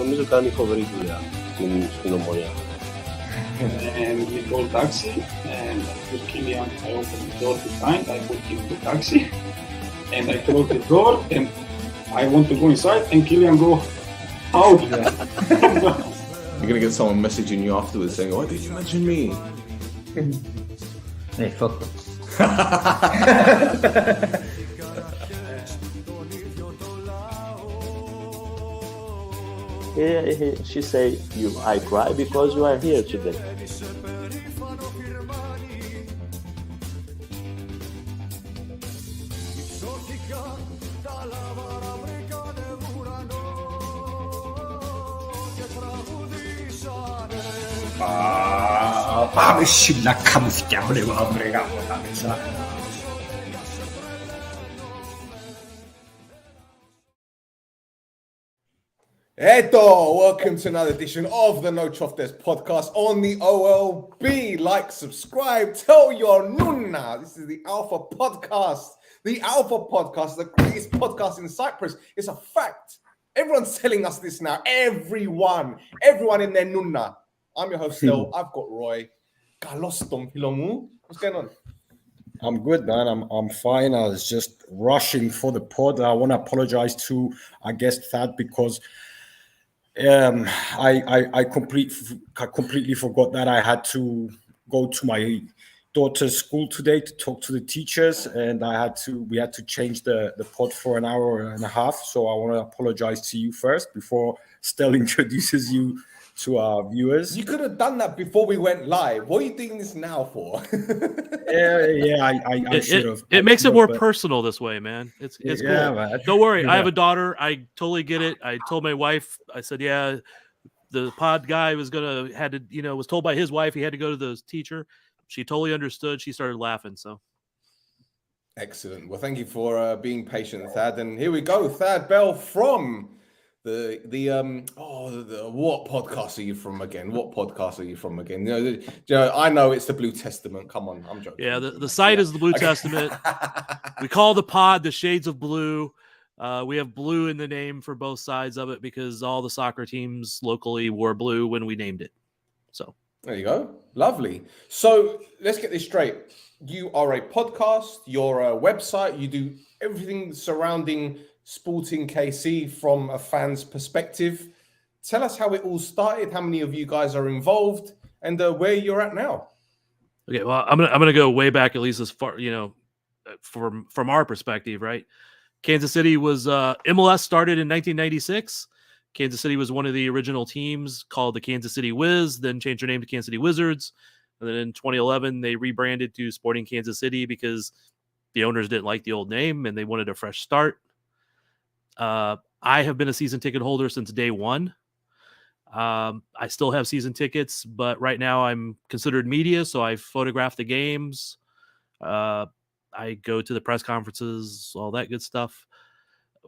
νομίζω κάνει φοβερή δουλειά στην Ομόνοια. And we call taxi, and with Kilian, I opened the door behind, I put him in the taxi, and I close the door, and I want to go inside, and Kilian go out there. You're gonna get someone messaging you afterwards saying, "Why did you mention me?" Hey, fuck them. She say, I cry because you are here today. Πάμε σιλά καμουθιά, βρεγά, Eto, welcome to another edition of the No Choftes podcast on the OLB. Like, subscribe, tell your NOUNA. This is the Alpha Podcast. The Alpha Podcast, the greatest podcast in Cyprus. It's a fact. Everyone's telling us this now. Everyone in their NOUNA. I'm your host, Stel. I've got Roy. Kalostom Pilomu. What's going on? I'm good, man. I'm fine. I was just rushing for the pod. I want to apologize to our guest Thad because I completely forgot that I had to go to my daughter's school today to talk to the teachers, and we had to change the pod for an hour and a half. So I want to apologize to you first before Stel introduces you to our viewers. You could have done that before we went live. What are you doing this now for? I should have. It makes it more personal this way, man. It's cool. Man. Don't worry. Yeah. I have a daughter. I totally get it. I told my wife, I said, yeah, the pod guy was told by his wife he had to go to the teacher. She totally understood. She started laughing. So excellent. Well, thank you for being patient, Thad. And here we go. Thad Bell from the what podcast are you from again? What podcast are you from again? You know, I know it's the Blue Testament. Come on, I'm joking. Yeah, the site is the Blue Testament. We call the pod the Shades of Blue. We have blue in the name for both sides of it because all the soccer teams locally wore blue when we named it. So there you go. Lovely. So let's get this straight. You are a podcast. You're a website. You do everything surrounding Sporting KC from a fan's perspective. Tell us how it all started, how many of you guys are involved, and where you're at now. Okay, well, I'm gonna go way back, at least as far, from our perspective, right? Kansas City was MLS started in 1996. Kansas City was one of the original teams called the Kansas City Wiz, then changed their name to Kansas City Wizards, and then in 2011 they rebranded to Sporting Kansas City because the owners didn't like the old name and they wanted a fresh start. I have been a season ticket holder since day one. I still have season tickets, but right now I'm considered media, so I photograph the games. I go to the press conferences, all that good stuff.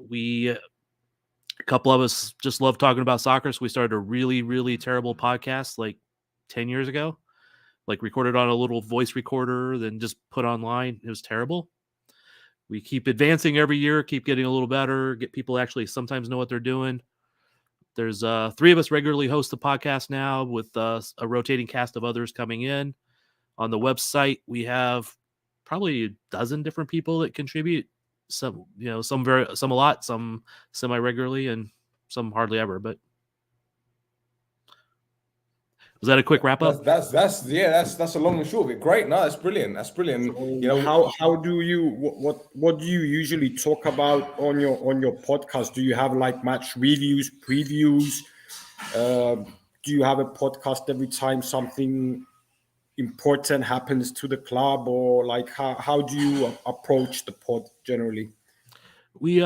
A couple of us just love talking about soccer, so we started a really, really terrible podcast like 10 years ago, like recorded on a little voice recorder, then just put online. It was terrible. We keep advancing every year, keep getting a little better, get people actually sometimes know what they're doing. There's 3 of us regularly host the podcast now with a rotating cast of others coming in. On the website, we have probably a dozen different people that contribute. Some a lot, some semi-regularly, and some hardly ever. But was that a quick wrap up? That's a long and short of it. Great, no, that's brilliant. That's brilliant. So how do you what do you usually talk about on your podcast? Do you have like match reviews, previews? Do you have a podcast every time something important happens to the club, or like how do you approach the pod generally? We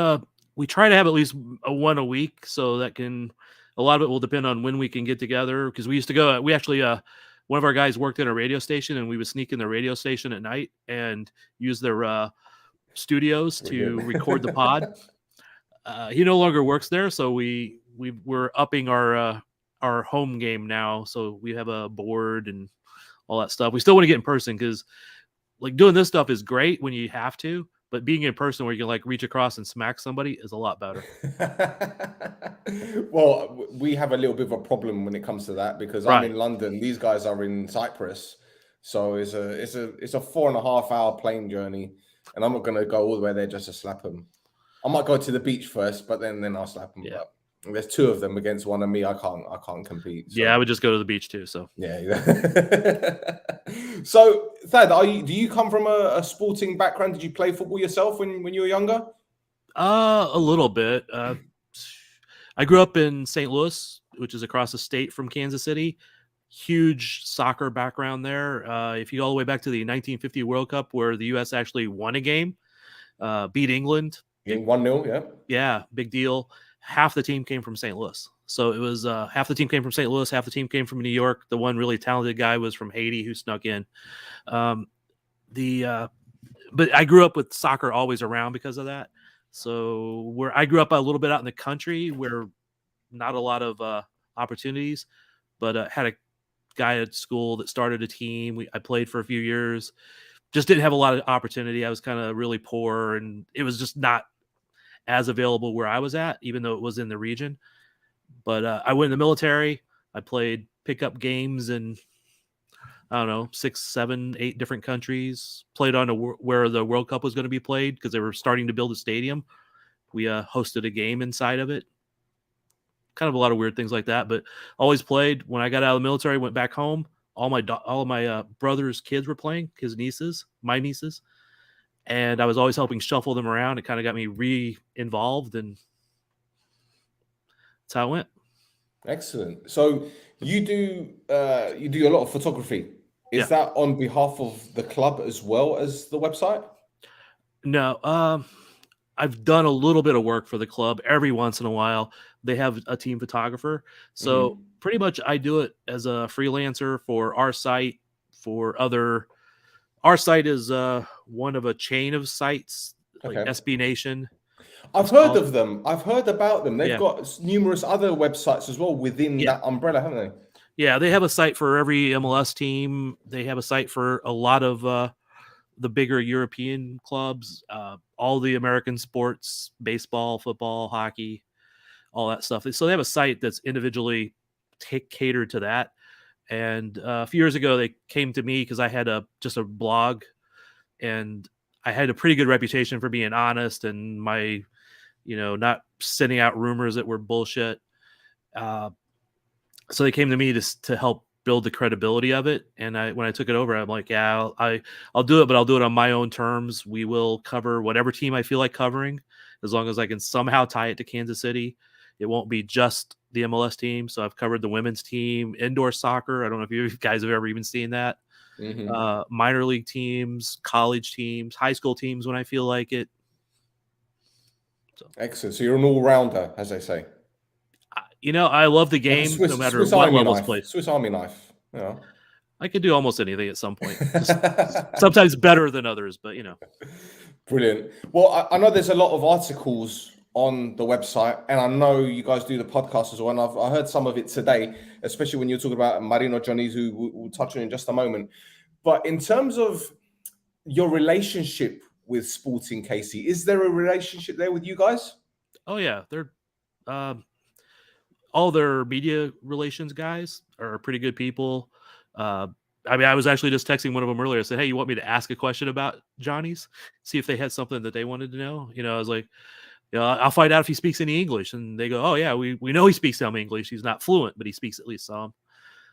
try to have at least one a week, so that can. A lot of it will depend on when we can get together, because we used to go. We actually, one of our guys worked in a radio station, and we would sneak in the radio station at night and use their studios to record the pod. He no longer works there, so we're upping our home game now. So we have a board and all that stuff. We still want to get in person because, like, doing this stuff is great when you have to, but being in person where you can like reach across and smack somebody is a lot better. Well, we have a little bit of a problem when it comes to that because I'm Right. in London. These guys are in Cyprus, so it's a 4.5 hour plane journey, and I'm not going to go all the way there just to slap them. I might go to the beach first, but then I'll slap them. Yeah. But there's two of them against one of me. I can't compete. So. Yeah, I would just go to the beach too. So Yeah. So Thad, do you come from a sporting background? Did you play football yourself when you were younger? a little bit. I grew up in St. Louis, which is across the state from Kansas City. Huge soccer background there. If you go all the way back to the 1950 World Cup, where the U.S. actually won a game, beat England. 1-0, yeah. Yeah, big deal. Half the team came from St. Louis. So it was half the team came from St. Louis, half the team came from New York. The one really talented guy was from Haiti who snuck in. But I grew up with soccer always around because of that. So where I grew up a little bit out in the country where not a lot of opportunities, but had a guy at school that started a team. I played for a few years, just didn't have a lot of opportunity. I was kind of really poor and it was just not as available where I was at, even though it was in the region. But I went in the military. I played pickup games in, I don't know, 6, 7, 8 different countries. Played on where the World Cup was going to be played because they were starting to build a stadium. We hosted a game inside of it. Kind of a lot of weird things like that, but always played. When I got out of the military, went back home. All of my brother's kids were playing, my nieces, and I was always helping shuffle them around. It kind of got me re-involved, and that's how it went. Excellent. So you do a lot of photography. Is that on behalf of the club as well as the website? No, I've done a little bit of work for the club. Every once in a while, they have a team photographer. So pretty much I do it as a freelancer for our site, our site is one of a chain of sites, like SB Nation. I've heard of them. I've heard about them. They've got numerous other websites as well within that umbrella, haven't they? Yeah, they have a site for every MLS team. They have a site for a lot of the bigger European clubs, all the American sports, baseball, football, hockey, all that stuff. So they have a site that's individually catered to that. And a few years ago, they came to me because I had just a blog, and I had a pretty good reputation for being honest and my, not sending out rumors that were bullshit. So they came to me to help build the credibility of it. And when I took it over, I'm like, yeah, I'll do it, but I'll do it on my own terms. We will cover whatever team I feel like covering, as long as I can somehow tie it to Kansas City. It won't be just the MLS team. So I've covered the women's team, indoor soccer. I don't know if you guys have ever even seen that. Minor league teams, college teams, high school teams when I feel like it. So. Excellent. So you're an all-rounder, as they say. I love the game, no matter Swiss what Army level it's knife. played. Swiss Army knife. I could do almost anything at some point. Sometimes better than others, but Brilliant. Well, I know there's a lot of articles on the website, and I know you guys do the podcast as well. And I heard some of it today, especially when you're talking about Marino Johnny's, who we'll touch on in just a moment. But in terms of your relationship with Sporting, Casey, is there a relationship there with you guys? Oh yeah, they're all their media relations guys are pretty good people. I was actually just texting one of them earlier. I said, hey, you want me to ask a question about Johnny's? See if they had something that they wanted to know. I was like, I'll find out if he speaks any English. And they go, oh, yeah, we know he speaks some English. He's not fluent, but he speaks at least some.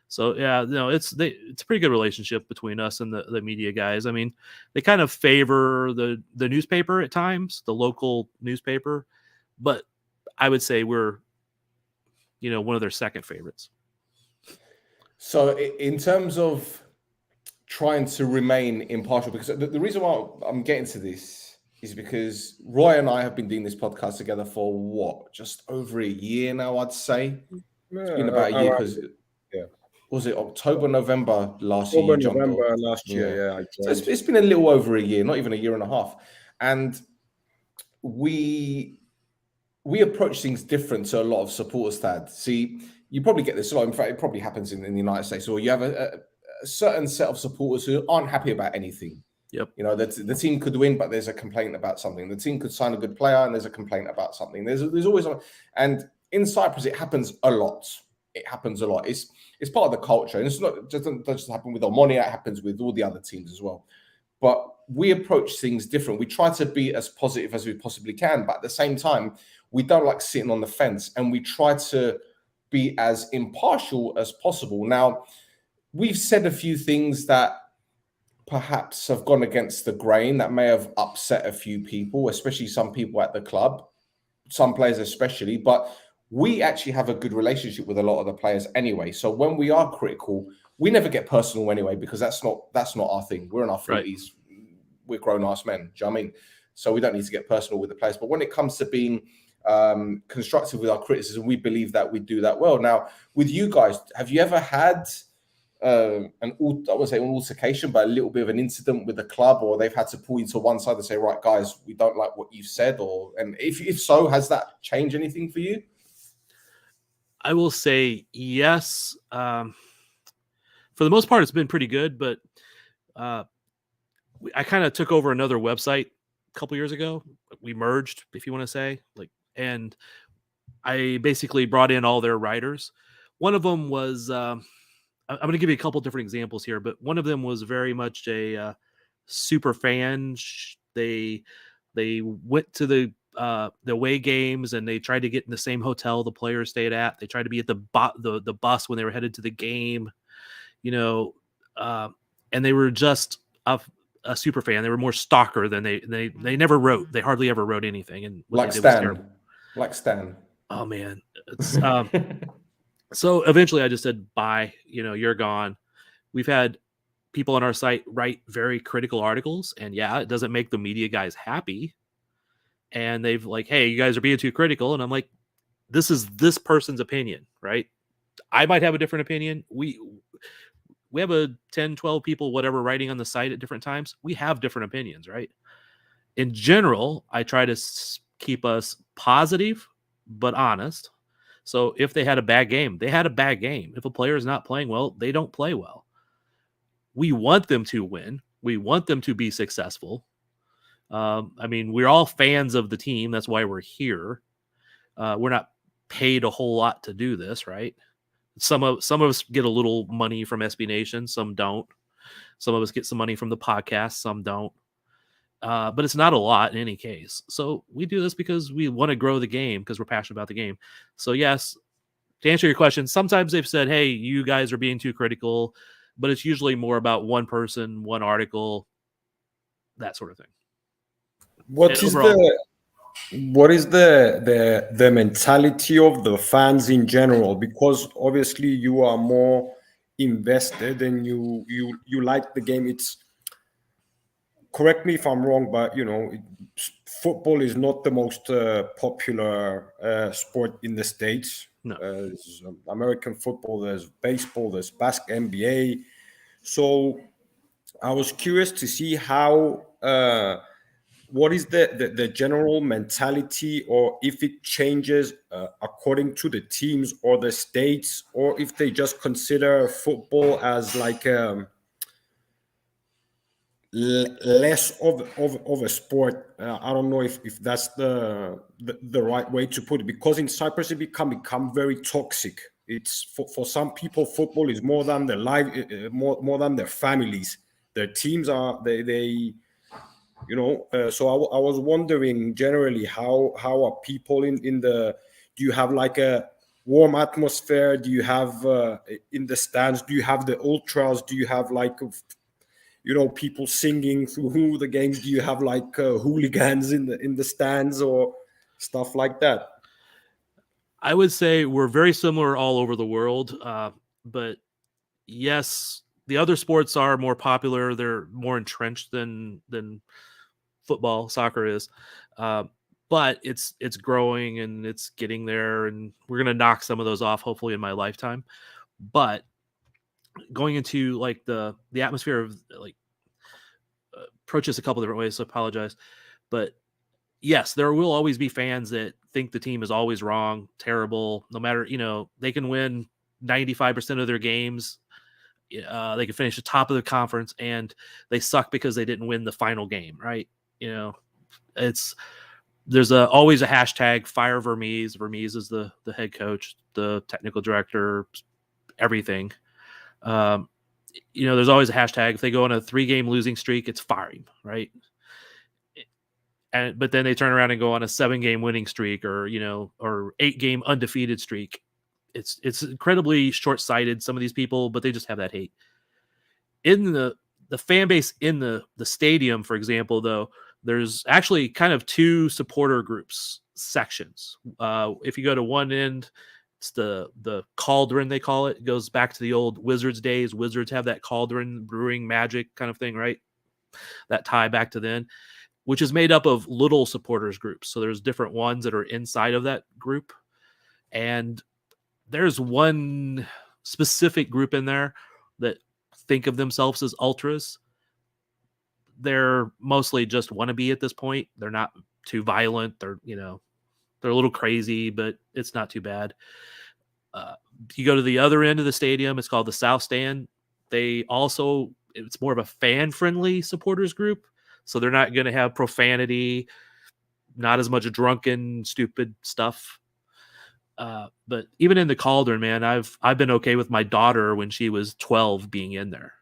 So, yeah, it's a pretty good relationship between us and the media guys. I mean, they kind of favor the newspaper at times, the local newspaper. But I would say we're, one of their second favorites. So in terms of trying to remain impartial, because the reason why I'm getting to this is because Roy and I have been doing this podcast together for just over a year now, I'd say. It's been about a year because was it October, November last year? November last year, yeah. So it's been a little over a year, not even a year and a half. And we approach things different to a lot of supporters, Thad. See, you probably get this a lot. In fact, it probably happens in the United States, or you have a certain set of supporters who aren't happy about anything. Yep. The team could win, but there's a complaint about something. The team could sign a good player, and there's a complaint about something. There's always and in Cyprus, it happens a lot. It happens a lot. It's part of the culture, and it's not it doesn't just happen with Omonoia. It happens with all the other teams as well. But we approach things different. We try to be as positive as we possibly can, but at the same time, we don't like sitting on the fence, and we try to be as impartial as possible. Now, we've said a few things that perhaps have gone against the grain, that may have upset a few people, especially some people at the club, some players especially, but we actually have a good relationship with a lot of the players anyway. So when we are critical, we never get personal anyway, because that's not our thing. We're in our 40s. Right. We're grown-ass men. Do you know what I mean? So we don't need to get personal with the players. But when it comes to being constructive with our criticism, we believe that we do that well. Now, with you guys, have you ever had I wouldn't say an altercation, but a little bit of an incident with the club, or they've had to pull you to one side and say, right, guys, we don't like what you've said? And if so, has that changed anything for you? I will say yes. For the most part, it's been pretty good, but I kind of took over another website a couple years ago. We merged, if you want to say, and I basically brought in all their writers. One of them was, I'm going to give you a couple different examples here, but one of them was very much a super fan. They went to the away games, and they tried to get in the same hotel the players stayed at. They tried to be at the bus when they were headed to the game, and they were just a super fan. They were more stalker than they never wrote. They hardly ever wrote anything. And what like they did was Stan, terrible. like Stan. Oh man, it's so eventually I just said, bye, you're gone. We've had people on our site write very critical articles, and yeah, it doesn't make the media guys happy. And they've hey, you guys are being too critical. And I'm like, this is this person's opinion, right? I might have a different opinion. We have a 10, 12 people, whatever, writing on the site at different times. We have different opinions, right? In general, I try to keep us positive, but honest. So if they had a bad game, they had a bad game. If a player is not playing well, they don't play well. We want them to win. We want them to be successful. We're all fans of the team. That's why we're here. We're not paid a whole lot to do this, right? Some of us get a little money from SB Nation. Some don't. Some of us get some money from the podcast. Some don't. But it's not a lot in any case. So we do this because we want to grow the game, because we're passionate about the game. So yes, to answer your question, sometimes they've said, hey, you guys are being too critical, but it's usually more about one person, one article, that sort of thing. What is the mentality of the fans in general? Because obviously you are more invested and you like the game. It's, correct me if I'm wrong, but football is not the most popular sport in the States. No. There's American football, there's baseball, there's NBA. So I was curious to see how what is the general mentality, or if it changes according to the teams or the states, or if they just consider football as less of a sport. I don't know if that's the right way to put it, because in Cyprus it can become very toxic. It's for some people, football is more than their life, more than their families. Their teams are they so I was wondering generally how are people in the, do you have a warm atmosphere? Do you have in the stands, do you have the ultras? Do you have people singing through the games? Do you have hooligans in the stands or stuff like that? I would say we're very similar all over the world, but yes, the other sports are more popular. They're more entrenched than football, soccer is, but it's growing and it's getting there, and we're gonna knock some of those off hopefully in my lifetime. But going into the atmosphere of approach this a couple different ways, so I apologize, but yes, there will always be fans that think the team is always wrong, terrible, no matter, they can win 95% of their games. They can finish the top of the conference and they suck because they didn't win the final game, right? There's always a hashtag fire Vermees. Vermees is the head coach, the technical director, everything. There's always a hashtag. If they go on a 3-game losing streak, it's fire him, right? But then they turn around and go on a 7-game winning streak, or 8-game undefeated streak. It's incredibly short-sighted, some of these people, but they just have that hate. In the fan base in the stadium, for example, though, there's actually kind of 2 supporter groups sections. If you go to one end, it's the cauldron, they call it. It goes back to the old Wizards days. Wizards have that cauldron brewing magic kind of thing, right? That tie back to then, which is made up of little supporters groups. So there's different ones that are inside of that group. And there's one specific group in there that think of themselves as ultras. They're mostly just wannabe at this point. They're not too violent. They're a little crazy, but it's not too bad. You go to the other end of the stadium. It's called the South Stand. It's more of a fan-friendly supporters group. So they're not going to have profanity, not as much drunken, stupid stuff. But even in the cauldron, man, I've been okay with my daughter when she was 12 being in there,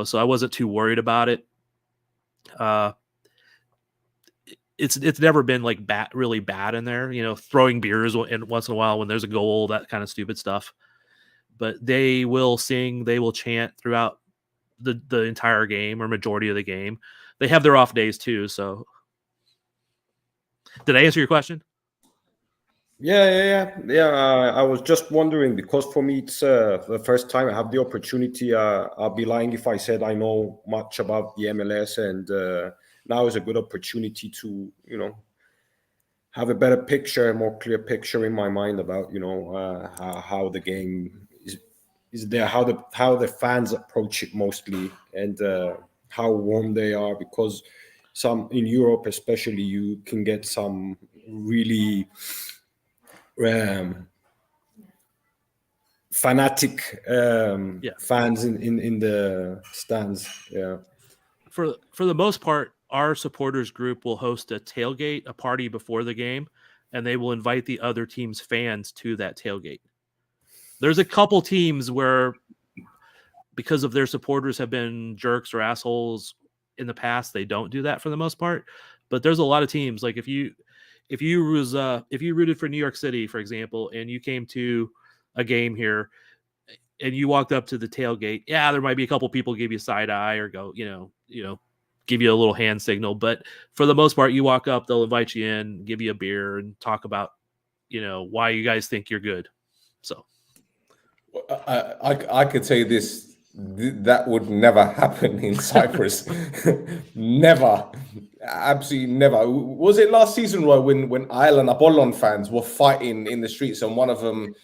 so I wasn't too worried about it. It's never been like really bad in there, throwing beers once in a while when there's a goal, that kind of stupid stuff. But they will sing, they will chant throughout the entire game or majority of the game. They have their off days too. So did I answer your question? Yeah. I was just wondering, because for me, it's the first time I have the opportunity. I'll be lying if I said I know much about the MLS, and now is a good opportunity to, have a better picture, a more clear picture in my mind about, how the game is there, how the fans approach it mostly, and how warm they are. Because some in Europe, especially, you can get some really fanatic fans in the stands. Yeah. For the most part, our supporters group will host a tailgate, a party before the game, and they will invite the other team's fans to that tailgate. There's a couple teams where, because of their supporters have been jerks or assholes in the past, they don't do that for the most part. But there's a lot of teams, like if you rooted for New York City, for example, and you came to a game here and you walked up to the tailgate, there might be a couple people give you a side eye or go, give you a little hand signal. But for the most part, you walk up, they'll invite you in, give you a beer, and talk about, why you guys think you're good. So I could tell you this. That would never happen in Cyprus. Never. Absolutely never. Was it last season, Roy, when Ireland Apollon fans were fighting in the streets, and one of them,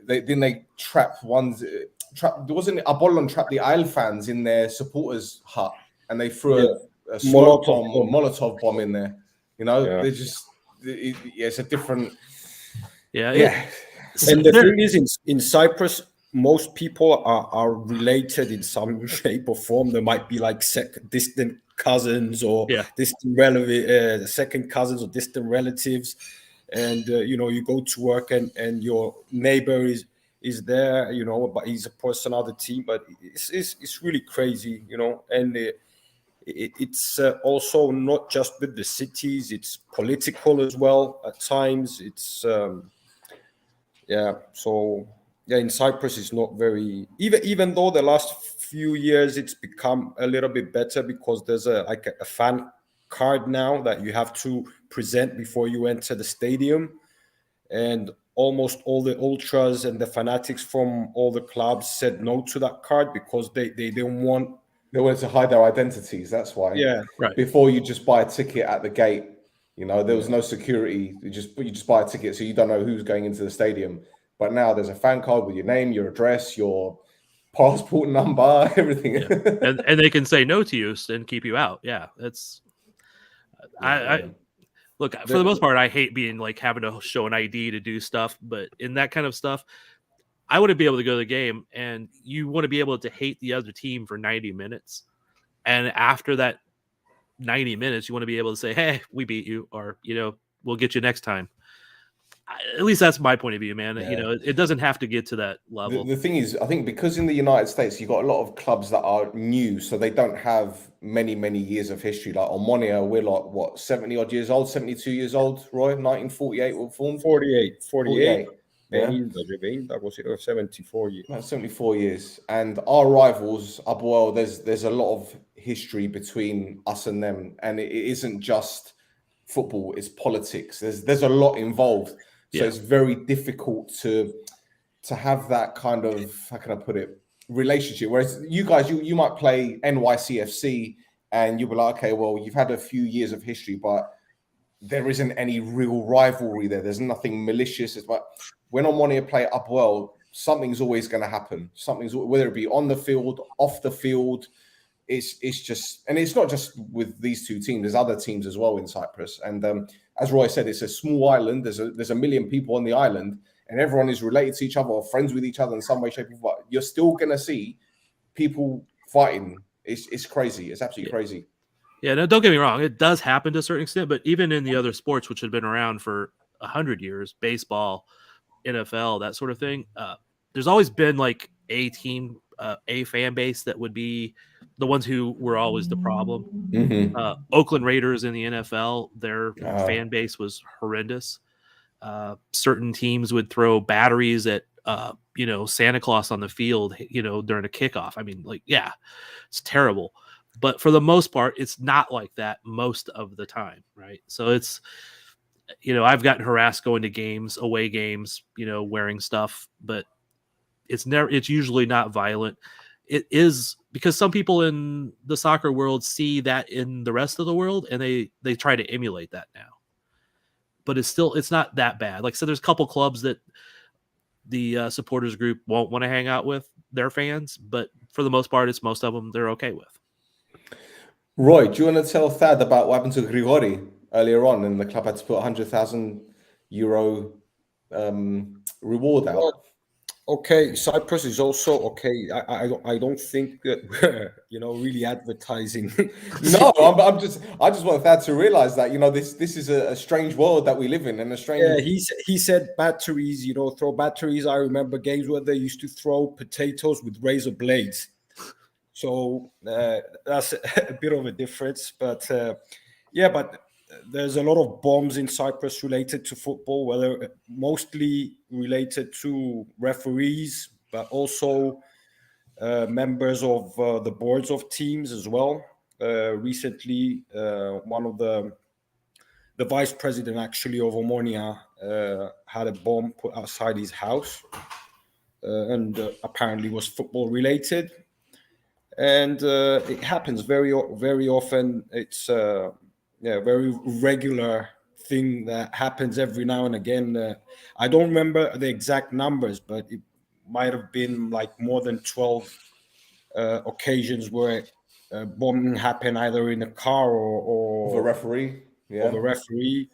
they trapped wasn't it Apollon trapped the Isle fans in their supporters hut, and they threw a Molotov bomb in there. They just it's a different And the thing is, in Cyprus, most people are related in some shape or form. There might be like distant cousins or distant second cousins or distant relatives, and you go to work and your neighbor is there, but he supports another team. But it's really crazy, and it's also not just with the cities; it's political as well at times. It's in Cyprus, it's not very, even though the last few years it's become a little bit better, because there's a fan card now that you have to present before you enter the stadium, and almost all the ultras and the fanatics from all the clubs said no to that card because they didn't want. They wanted to hide their identities. That's why. Yeah, right. Before, you just buy a ticket at the gate. There was no security. You just buy a ticket, so you don't know who's going into the stadium. But now there's a fan card with your name, your address, your passport number, everything. Yeah. And they can say no to you and keep you out. Yeah, that's. I look, for the most part, I hate being like having to show an ID to do stuff. But in that kind of stuff, I wouldn't be able to go to the game, and you want to be able to hate the other team for 90 minutes, and after that 90 minutes. You want to be able to say, "Hey, we beat you," or we'll get you next time. At least that's my point of view, man. Yeah. It doesn't have to get to that The, level. the thing is, I think because in the United States, you've got a lot of clubs that are new, so they don't have many, many years of history. Like Omonoia, we're like, what, 70 odd years old, 72 years old, Roy? 1948 were formed? 48. 48. Yeah. That was 74 years. No, 74 years. And our rivals, well, there's a lot of history between us and them. And it isn't just football, it's politics. There's a lot involved. So Yeah. it's very difficult to have that kind of, how can I put it, relationship. Whereas you guys, you might play NYCFC and you'll be like, okay, well, you've had a few years of history, but there isn't any real rivalry there. There's nothing malicious. But when Omonoia play up well, something's always going to happen. Whether it be on the field, off the field, it's just, and it's not just with these two teams. There's other teams as well in Cyprus. And as Roy said, it's a small island. There's a million people on the island, and everyone is related to each other or friends with each other in some way, shape, or form. But you're still going to see people fighting. It's crazy. It's absolutely crazy. Yeah, no, don't get me wrong. It does happen to a certain extent, but even in the other sports, which have been around for 100 years, baseball, NFL, that sort of thing, there's always been like a team, a fan base that would be the ones who were always the problem. Mm-hmm. Oakland Raiders in the NFL, their fan base was horrendous. Certain teams would throw batteries at Santa Claus on the field, during a kickoff. I mean, it's terrible. But for the most part, it's not like that most of the time, right? So it's, I've gotten harassed going to games, away games, wearing stuff, but it's usually not violent. It is because some people in the soccer world see that in the rest of the world, and they try to emulate that now. But it's not that bad. Like I said, there's a couple clubs that the supporters group won't want to hang out with their fans, but for the most part, it's most of them they're okay with. Roy, do you want to tell Thad about what happened to Grigori earlier on, and the club had to put €100,000 reward out? Well, okay, Cyprus is also okay. I don't think that we're really advertising. No, I just want Thad to realize that this is a strange world that we live in, and a strange. Yeah, he said batteries. Throw batteries. I remember games where they used to throw potatoes with razor blades. So that's a bit of a difference, but but there's a lot of bombs in Cyprus related to football, whether mostly related to referees, but also members of the boards of teams as well. Recently, one of the vice president actually of Omonoia had a bomb put outside his house, and apparently was football related. And it happens very often. It's very regular thing that happens every now and again. I don't remember the exact numbers, but it might have been like more than 12 occasions where bombing happened either in a car or the referee. Yeah. Or the referee.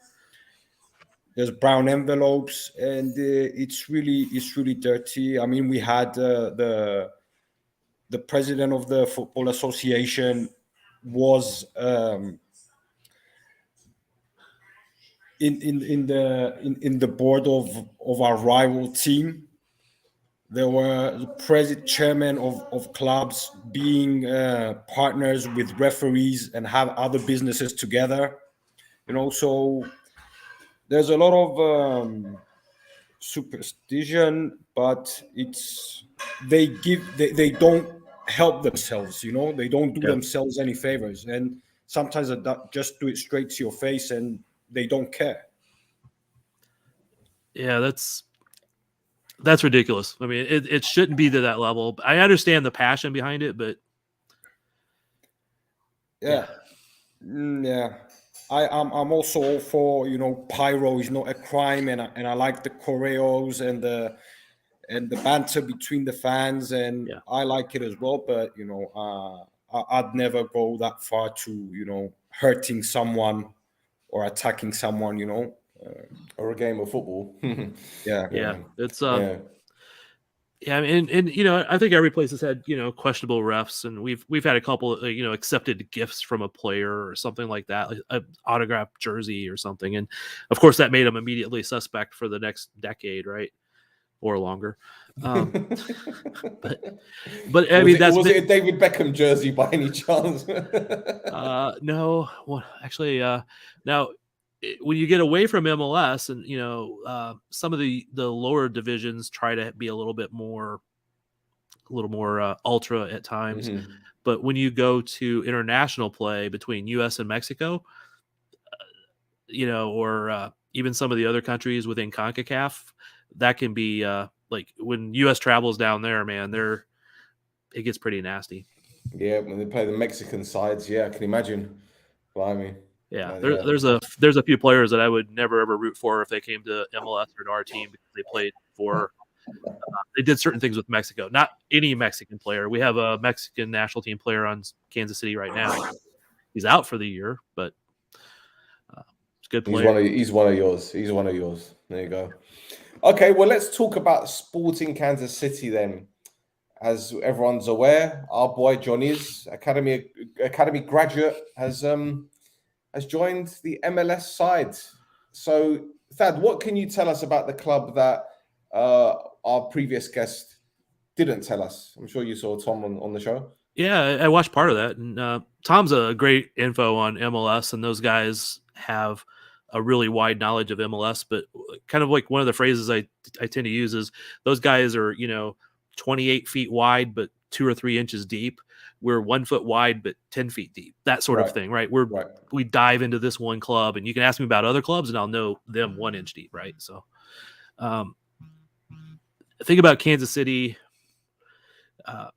There's brown envelopes, and it's really dirty. I mean, we had the president of the Football Association was in the board of our rival team. There were the chairman of clubs being partners with referees and have other businesses together. So there's a lot of superstition, but they don't help themselves. They don't do themselves any favors, and sometimes they just do it straight to your face, and they don't care. Yeah, that's ridiculous. I mean, it shouldn't be to that level. I understand the passion behind it, but yeah. I'm also all for pyro is not a crime, and I like the choreos and the banter between the fans, and I like it as well. But I'd never go that far to hurting someone or attacking someone. Or a game of football. Yeah. It's Yeah, and I think every place has had questionable refs, and we've had a couple of accepted gifts from a player or something like that, like an autographed jersey or something, and of course that made him immediately suspect for the next decade, right, or longer. But I mean was it a David Beckham jersey by any chance? no, well, actually, now when you get away from MLS and some of the lower divisions try to be a little more ultra at times. Mhm. But when you go to international play between U.S. and Mexico, or even some of the other countries within CONCACAF, that can be like when U.S. travels down there, man, it gets pretty nasty. Yeah, when they play the Mexican sides, yeah, I can imagine. Blimey. Yeah, Yeah. there's a few players that I would never ever root for if they came to MLS or to our team because they played for. They did certain things with Mexico. Not any Mexican player. We have a Mexican national team player on Kansas City right now. He's out for the year, but it's a good player. He's one of yours. He's one of yours. There you go. Okay, well, let's talk about Sporting Kansas City then. As everyone's aware, our boy Tzionis, academy graduate, has joined the MLS side. So, Thad, what can you tell us about the club that our previous guest didn't tell us? I'm sure you saw Tom on the show. Yeah, I watched part of that, and Tom's a great info on MLS, and those guys have a really wide knowledge of MLS. But kind of like one of the phrases I tend to use is those guys are 28 feet wide but 2 or 3 inches deep. We're 1 foot wide but 10 feet deep. That sort of thing, right? We dive into this one club, and you can ask me about other clubs, and I'll know them 1 inch deep, right? So, think about Kansas City. I'm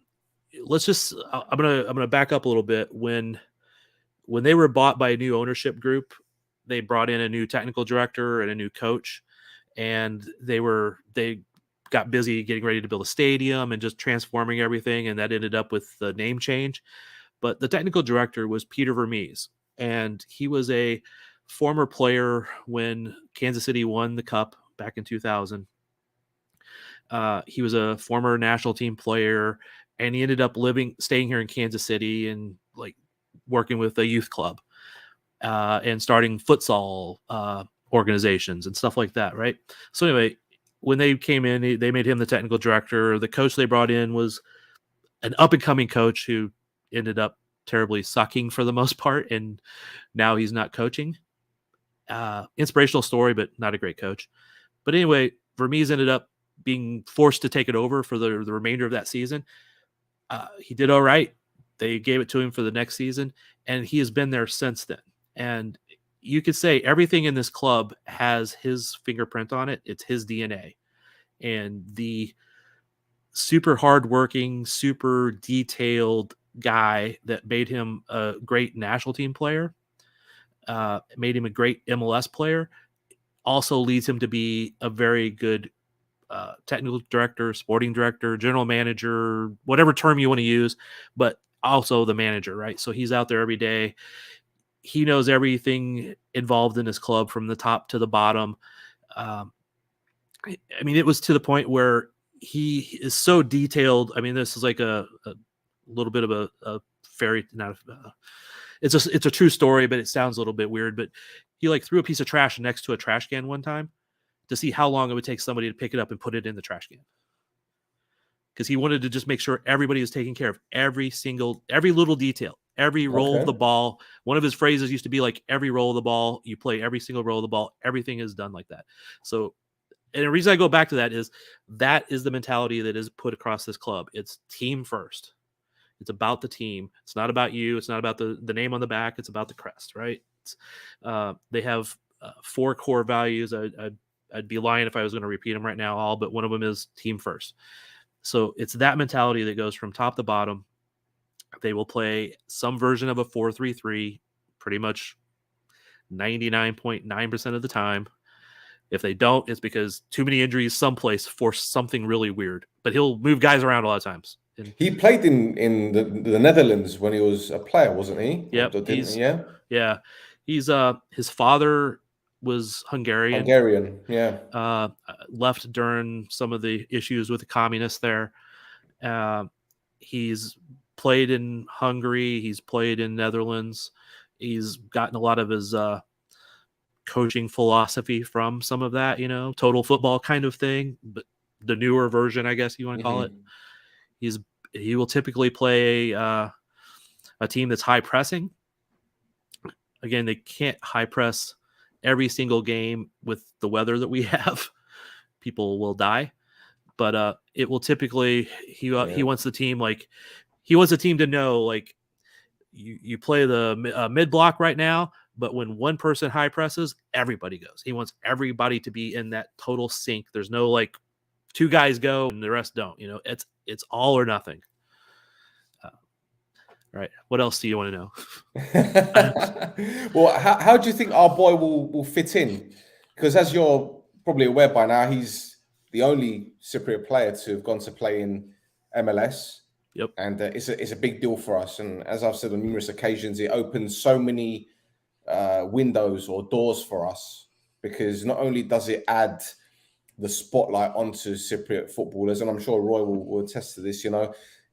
gonna back up a little bit. When they were bought by a new ownership group, they brought in a new technical director and a new coach, and they got busy getting ready to build a stadium and just transforming everything, and that ended up with the name change. But the technical director was Peter Vermees, and he was a former player when Kansas City won the Cup back in 2000. He was a former national team player, and he ended up staying here in Kansas City and like working with a youth club and starting futsal organizations and stuff like that, right? So anyway, when they came in, they made him the technical director. The coach they brought in was an up-and-coming coach who ended up terribly sucking for the most part, and now he's not coaching. Inspirational story, but not a great coach. But anyway, Vermees ended up being forced to take it over for the remainder of that season. He did all right. They gave it to him for the next season, and he has been there since then. And you could say everything in this club has his fingerprint on it. It's his DNA. And the super hardworking, super detailed guy that made him a great national team player, made him a great MLS player, also leads him to be a very good technical director, sporting director, general manager, whatever term you want to use, but also the manager, right? So he's out there every day. He knows everything involved in his club from the top to the bottom. I mean, it was to the point where he is so detailed. I mean, this is like a little bit of a fairy, it's a true story, but it sounds a little bit weird. But he like threw a piece of trash next to a trash can one time to see how long it would take somebody to pick it up and put it in the trash can. Because he wanted to just make sure everybody was taking care of every little detail, every roll of the ball. One of his phrases used to be like, every roll of the ball, you play every single roll of the ball. Everything is done like that. So, and the reason I go back to that is the mentality that is put across this club. It's team first. It's about the team. It's not about you. It's not about the name on the back. It's about the crest, right? They have 4 core values. I'd be lying if I was going to repeat them right now, but one of them is team first. So it's that mentality that goes from top to bottom. They will play some version of a 4-3-3 pretty much 99.9% of the time. If they don't, it's because too many injuries someplace force something really weird. But he'll move guys around a lot of times. And he played in the Netherlands when he was a player, wasn't he? Yep. Yeah. He's his father was Hungarian. Yeah. Left during some of the issues with the communists there. He's played in Hungary. He's played in Netherlands. He's gotten a lot of his coaching philosophy from some of that, total football kind of thing, but the newer version, I guess you want to call it. He will typically play a team that's high pressing. Again, they can't high press every single game with the weather that we have. People will die, but it will typically he wants the team he wants the team to know you play the mid block right now, but when one person high presses, everybody goes. He wants everybody to be in that total sync. There's no two guys go and the rest don't. It's all or nothing. Right. What else do you want to know? Well, how do you think our boy will fit in? Because as you're probably aware by now, he's the only Cypriot player to have gone to play in MLS. Yep. And it's a big deal for us. And as I've said on numerous occasions, it opens so many windows or doors for us, because not only does it add the spotlight onto Cypriot footballers, and I'm sure Roy will attest to this,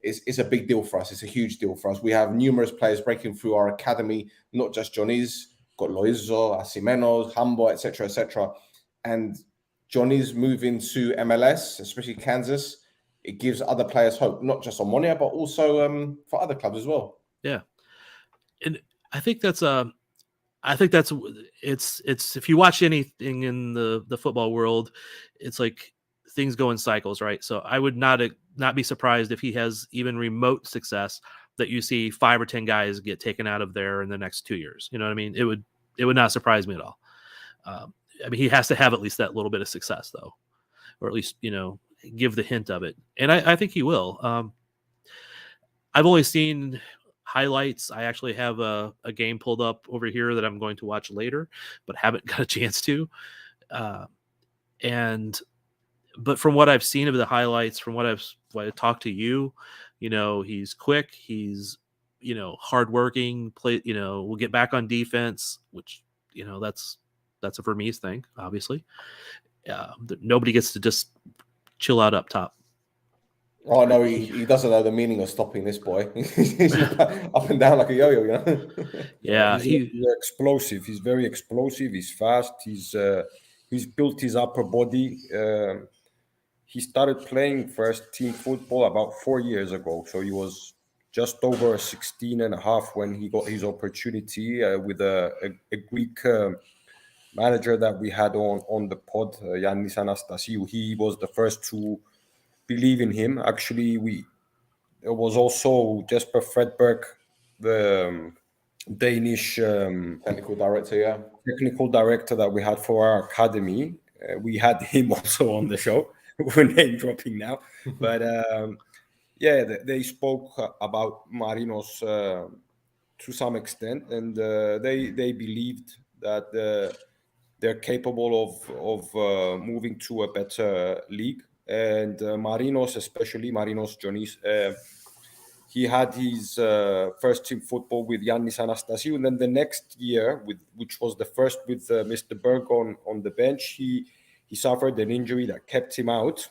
it's a big deal for us. It's a huge deal for us. We have numerous players breaking through our academy, not just Tzionis, got Loizo, Asimenos, Hambo, etc., etc. And Tzionis moving to MLS, especially Kansas, it gives other players hope, not just Omonoia, but also for other clubs as well. Yeah, and I think that's it's if you watch anything in the football world, it's like things go in cycles, right? So I would not be surprised if he has even remote success that you see 5 or 10 guys get taken out of there in the next 2 years. You know what I mean? It would not surprise me at all. He has to have at least that little bit of success, though, or at least give the hint of it, and I think he will. I've only seen highlights. I actually have a game pulled up over here that I'm going to watch later, but haven't got a chance to. But from what I've seen of the highlights, from what I've talked to you, he's quick. He's, hardworking. Will get back on defense, which, that's a Vermees thing, obviously. Nobody gets to just chill out up top. Oh no, he doesn't know the meaning of stopping this boy. He's up and down like a yo-yo, Yeah, he's explosive. He's very explosive. He's fast. He's built his upper body. He started playing first team football about 4 years ago. So he was just over 16 and a half when he got his opportunity with a Greek manager that we had on the pod, Yannis Anastasiou. He was the first to believe in him. Actually, there was also Jesper Fredberg, the Danish technical director that we had for our academy. We had him also on the show. We're name dropping now, but they spoke about Marinos to some extent, and they believed that they're capable of moving to a better league. And Marinos, especially Marinos Tzionis, he had his first team football with Yannis Anastasiou, and then the next year, which was the first with Mr. Berg on the bench, he suffered an injury that kept him out.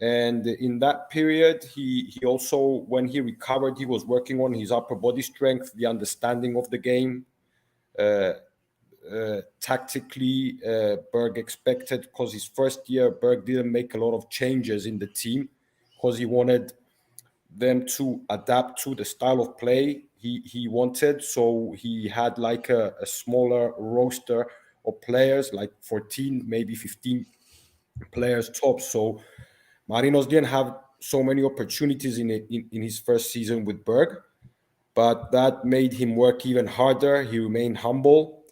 And in that period, he also, when he recovered, he was working on his upper body strength, the understanding of the game. Tactically, Berg expected, because his first year, Berg didn't make a lot of changes in the team because he wanted them to adapt to the style of play he wanted. So he had a smaller roster of players, like 14, maybe 15 players top. So Marinos didn't have so many opportunities in his first season with Berg, but that made him work even harder. He remained humble.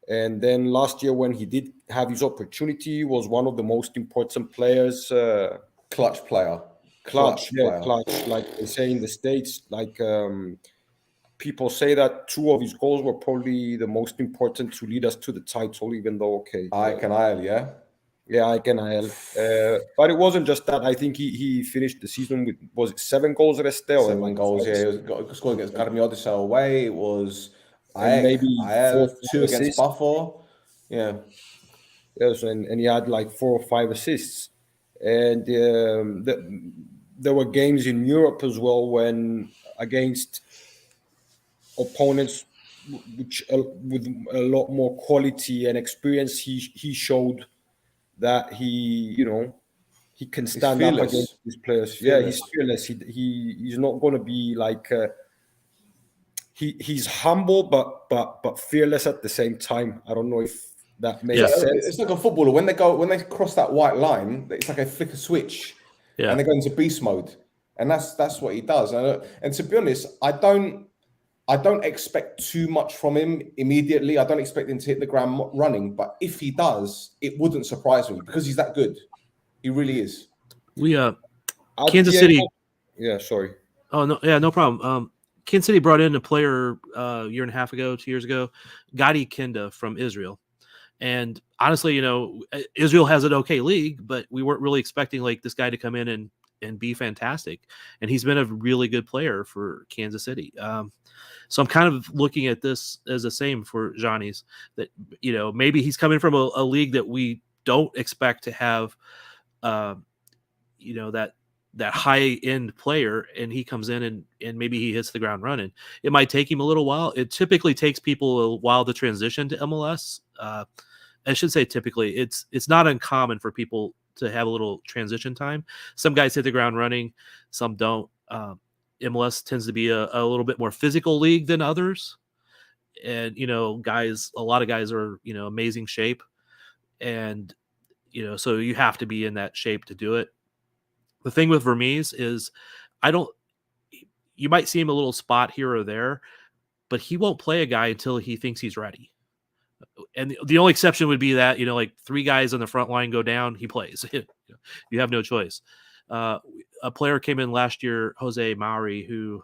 And then last year, when he did have his opportunity, he was one of the most important players. Clutch player. Clutch, like they say in the States. People say that 2 of his goals were probably the most important to lead us to the title, even though, yeah? Yeah, but it wasn't just that. I think he finished the season with, was it 7 goals at Stel? 7 goals, yeah. He was scored against Garmi Odessa away. It was maybe 2 against Buffalo. Yeah. Yes, and he had like 4 or 5 assists. And there were games in Europe as well when against opponents which with a lot more quality and experience, he showed that he can He's stand up against fearless. these players. Yeah, Fearless. he's fearless. He's not going to be like he's humble but fearless at the same time. I don't know if that It's Yeah. makes like, sense. it's like a footballer when they cross that white line. It's like a flick a switch, Yeah. and they go into beast mode, and that's what he does. And to be honest, I don't expect too much from him immediately. I don't expect him to hit the ground running, but if he does, it wouldn't surprise me because he's that good. He really is. We At Kansas the end City. yeah, sorry. Oh no, yeah, no problem. Kansas City brought in a player a year and a half ago, 2 years ago, Gadi Kinda from Israel. And honestly, Israel has an okay league, but we weren't really expecting like this guy to come in and be fantastic. And he's been a really good player for Kansas City. So I'm kind of looking at this as the same for Tzionis, that maybe he's coming from a league that we don't expect to have, that high end player, and he comes in and maybe he hits the ground running. It might take him a little while. It typically takes people a while to transition to MLS. I should say typically. It's not uncommon for people to have a little transition time. Some guys hit the ground running, some don't. MLS tends to be a little bit more physical league than others. And, a lot of guys are, amazing shape. And, so you have to be in that shape to do it. The thing with Vermees is you might see him a little spot here or there, but he won't play a guy until he thinks he's ready. And the only exception would be that, like 3 guys on the front line go down, he plays. You have no choice. A player came in last year, Jose Mauri, who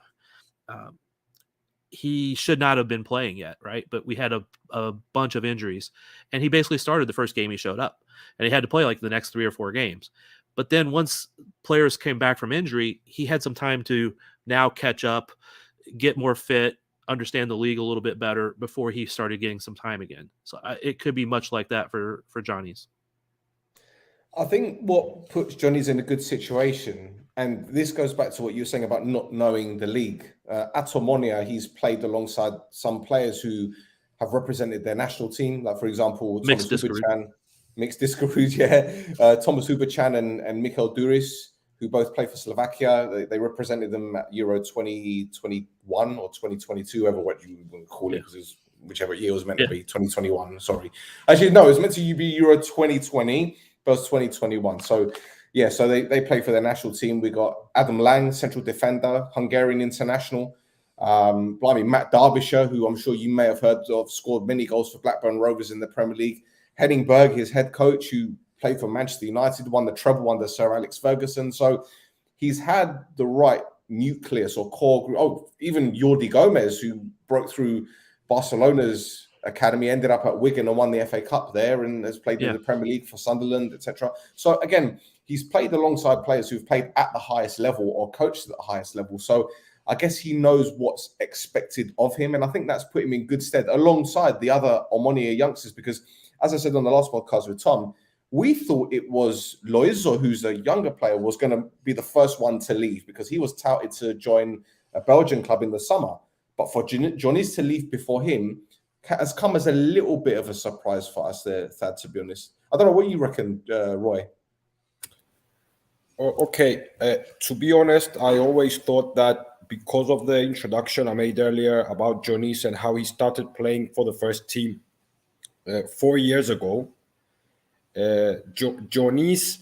he should not have been playing yet, right? But we had a bunch of injuries, and he basically started the first game he showed up, and he had to play like the next 3 or 4 games. But then once players came back from injury, he had some time to now catch up, get more fit, understand the league a little bit better before he started getting some time again. So it could be much like that for Tzionis. I think what puts Tzionis in a good situation, and this goes back to what you were saying about not knowing the league. At Omonoia, he's played alongside some players who have represented their national team, like for example, Mixed Thomas Discord. Huberchan, Mixed Discord, yeah. Thomas Huberchan and Mikel Duris, who both play for Slovakia. They represented them at Euro 2021 or 2022, whatever what you want to call it, because it's whichever year it was meant to be, 2021, sorry. Actually, no, it was meant to be Euro 2020, but it was 2021. So, yeah, so they play for their national team. We got Adam Lang, central defender, Hungarian international. Matt Derbyshire, who I'm sure you may have heard of, scored many goals for Blackburn Rovers in the Premier League. Henningberg, his head coach, who played for Manchester United, won the treble under Sir Alex Ferguson. So he's had the right nucleus or core group. Oh, even Jordi Gomez, who broke through Barcelona's academy, ended up at Wigan and won the FA Cup there, and has played in the Premier League for Sunderland, etc. So again, he's played alongside players who've played at the highest level or coached at the highest level. So I guess he knows what's expected of him, and I think that's put him in good stead alongside the other Omonoia youngsters, because as I said on the last podcast with Tom, we thought it was Loizo, who's a younger player, was going to be the first one to leave because he was touted to join a Belgian club in the summer. But for Tzionis to leave before him has come as a little bit of a surprise for us there, Thad, to be honest. I don't know what you reckon, Roy. Okay, to be honest, I always thought that because of the introduction I made earlier about Tzionis and how he started playing for the first team 4 years ago, Tzionis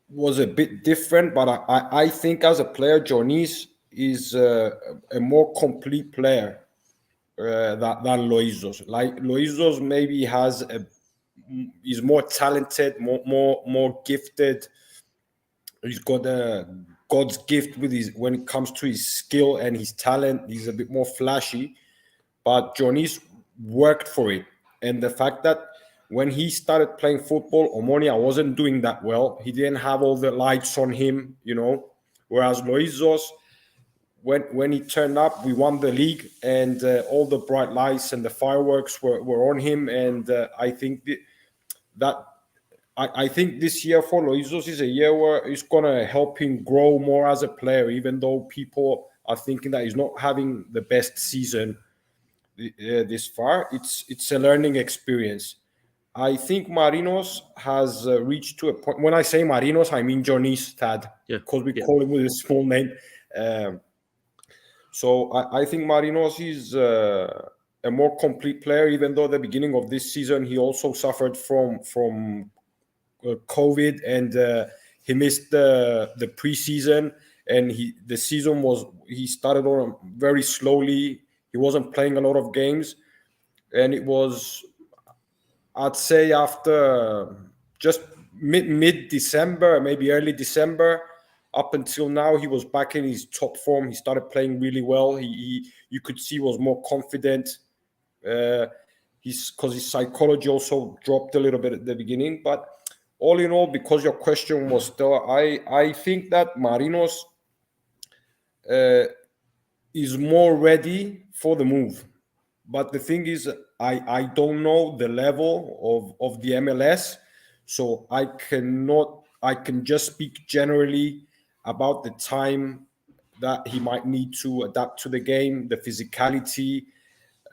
was a bit different, but I think as a player, Tzionis is a more complete player than Loizos. Like Loizos maybe is more talented, more gifted. He's got God's gift when it comes to his skill and his talent. He's a bit more flashy, but Tzionis worked for it. And the fact that when he started playing football, Omonoia wasn't doing that well. He didn't have all the lights on him, Whereas Loizos when he turned up, we won the league, and all the bright lights and the fireworks were on him. And I think I think this year for Loizos is a year where it's going to help him grow more as a player, even though people are thinking that he's not having the best season this far. It's a learning experience. I think Marinos has reached to a point. When I say Marinos, I mean Tzionis, Tad, because we call him with a small name. So I think Marinos is a more complete player, even though at the beginning of this season he also suffered from COVID, and he missed the preseason, and the season he started on very slowly. He wasn't playing a lot of games, and it was, I'd say, after just mid-December, maybe early December, up until now, he was back in his top form. He started playing really well. You could see he was more confident. Because his psychology also dropped a little bit at the beginning. But all in all, because your question was still, I think that Marinos is more ready for the move. But the thing is, I don't know the level of the MLS, so I can just speak generally about the time that he might need to adapt to the game, the physicality,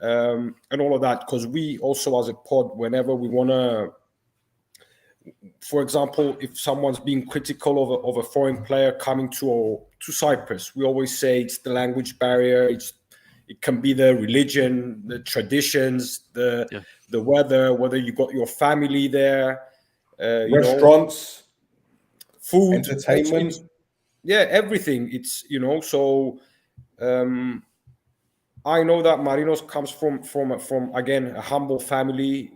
and all of that. Because we also, as a pod, whenever we want to, for example, if someone's being critical of a foreign player coming to Cyprus, we always say it's the language barrier, it can be the religion, the traditions, the weather, whether you got your family there, restaurants, food, entertainment, everything. It's so. I know that Marinos comes from again a humble family.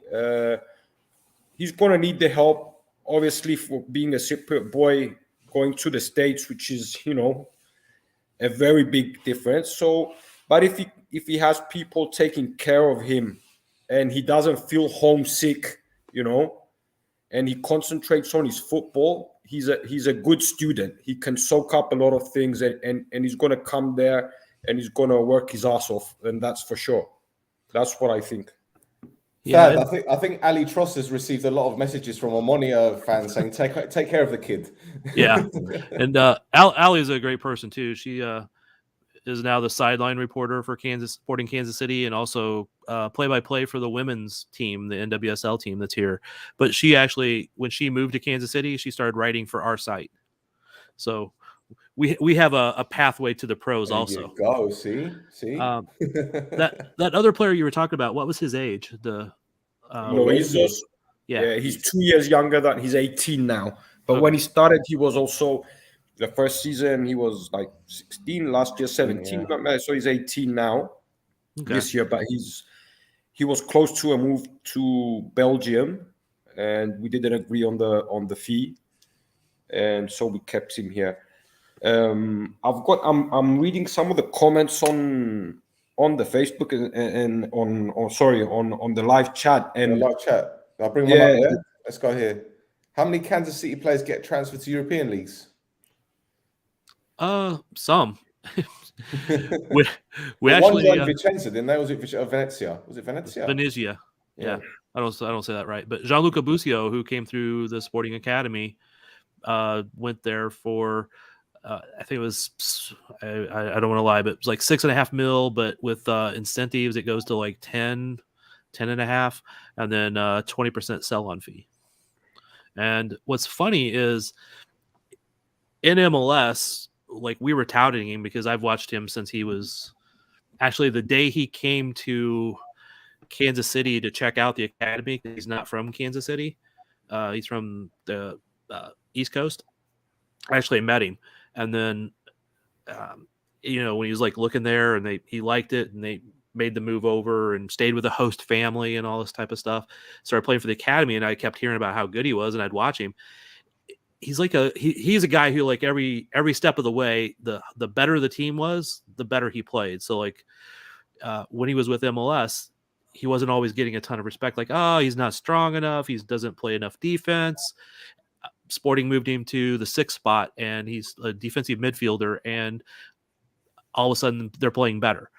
He's gonna need the help, obviously, for being a Cypriot boy going to the States, which is a very big difference. So, but if he has people taking care of him, and he doesn't feel homesick, and he concentrates on his football, he's a good student. He can soak up a lot of things, and he's going to come there and he's going to work his ass off, and that's for sure. That's what I think. Yeah, I think Ali Tross has received a lot of messages from Omonoia fans saying take care of the kid. Yeah, and Ali is a great person too. She is now the sideline reporter for Sporting Kansas City, and also play-by-play for the women's team, the NWSL team that's here. But she actually, when she moved to Kansas City, she started writing for our site. So we have a pathway to the pros there also. You go, see. That other player you were talking about, what was his age? Loizos. Yeah, he's 2 years younger than he's 18 now. But when he started, he was also the first season he was like 16. Last year 17. Yeah. So he's 18 now this year. But he was close to a move to Belgium, and we didn't agree on the fee, and so we kept him here. I'm reading some of the comments on the Facebook and on the live chat. And the live chat. I'll bring one up there. Let's go here. How many Kansas City players get transferred to European leagues? Some. we actually Vicenza, didn't they? Was it Venezia? Was it Venezia? Venezia. Yeah. I don't say that right. But Gianluca Busio, who came through the Sporting Academy, went there for I think it was I don't want to lie, but it was like $6.5 million, but with incentives it goes to like 10.5, and then 20% sell-on fee. And what's funny is in MLS, like, we were touting him because I've watched him since he was actually the day he came to Kansas City to check out the academy. He's not from Kansas City. He's from the East Coast. I actually met him. And then, when he was like looking there and he liked it, and they made the move over and stayed with the host family and all this type of stuff, started playing for the academy, and I kept hearing about how good he was, and I'd watch him. He's like he's a guy who, like, every step of the way, the better the team was, the better he played. So like when he was with MLS, he wasn't always getting a ton of respect. Like, oh, he's not strong enough. He doesn't play enough defense. Sporting moved him to the 6th spot, and he's a defensive midfielder. And all of a sudden they're playing better.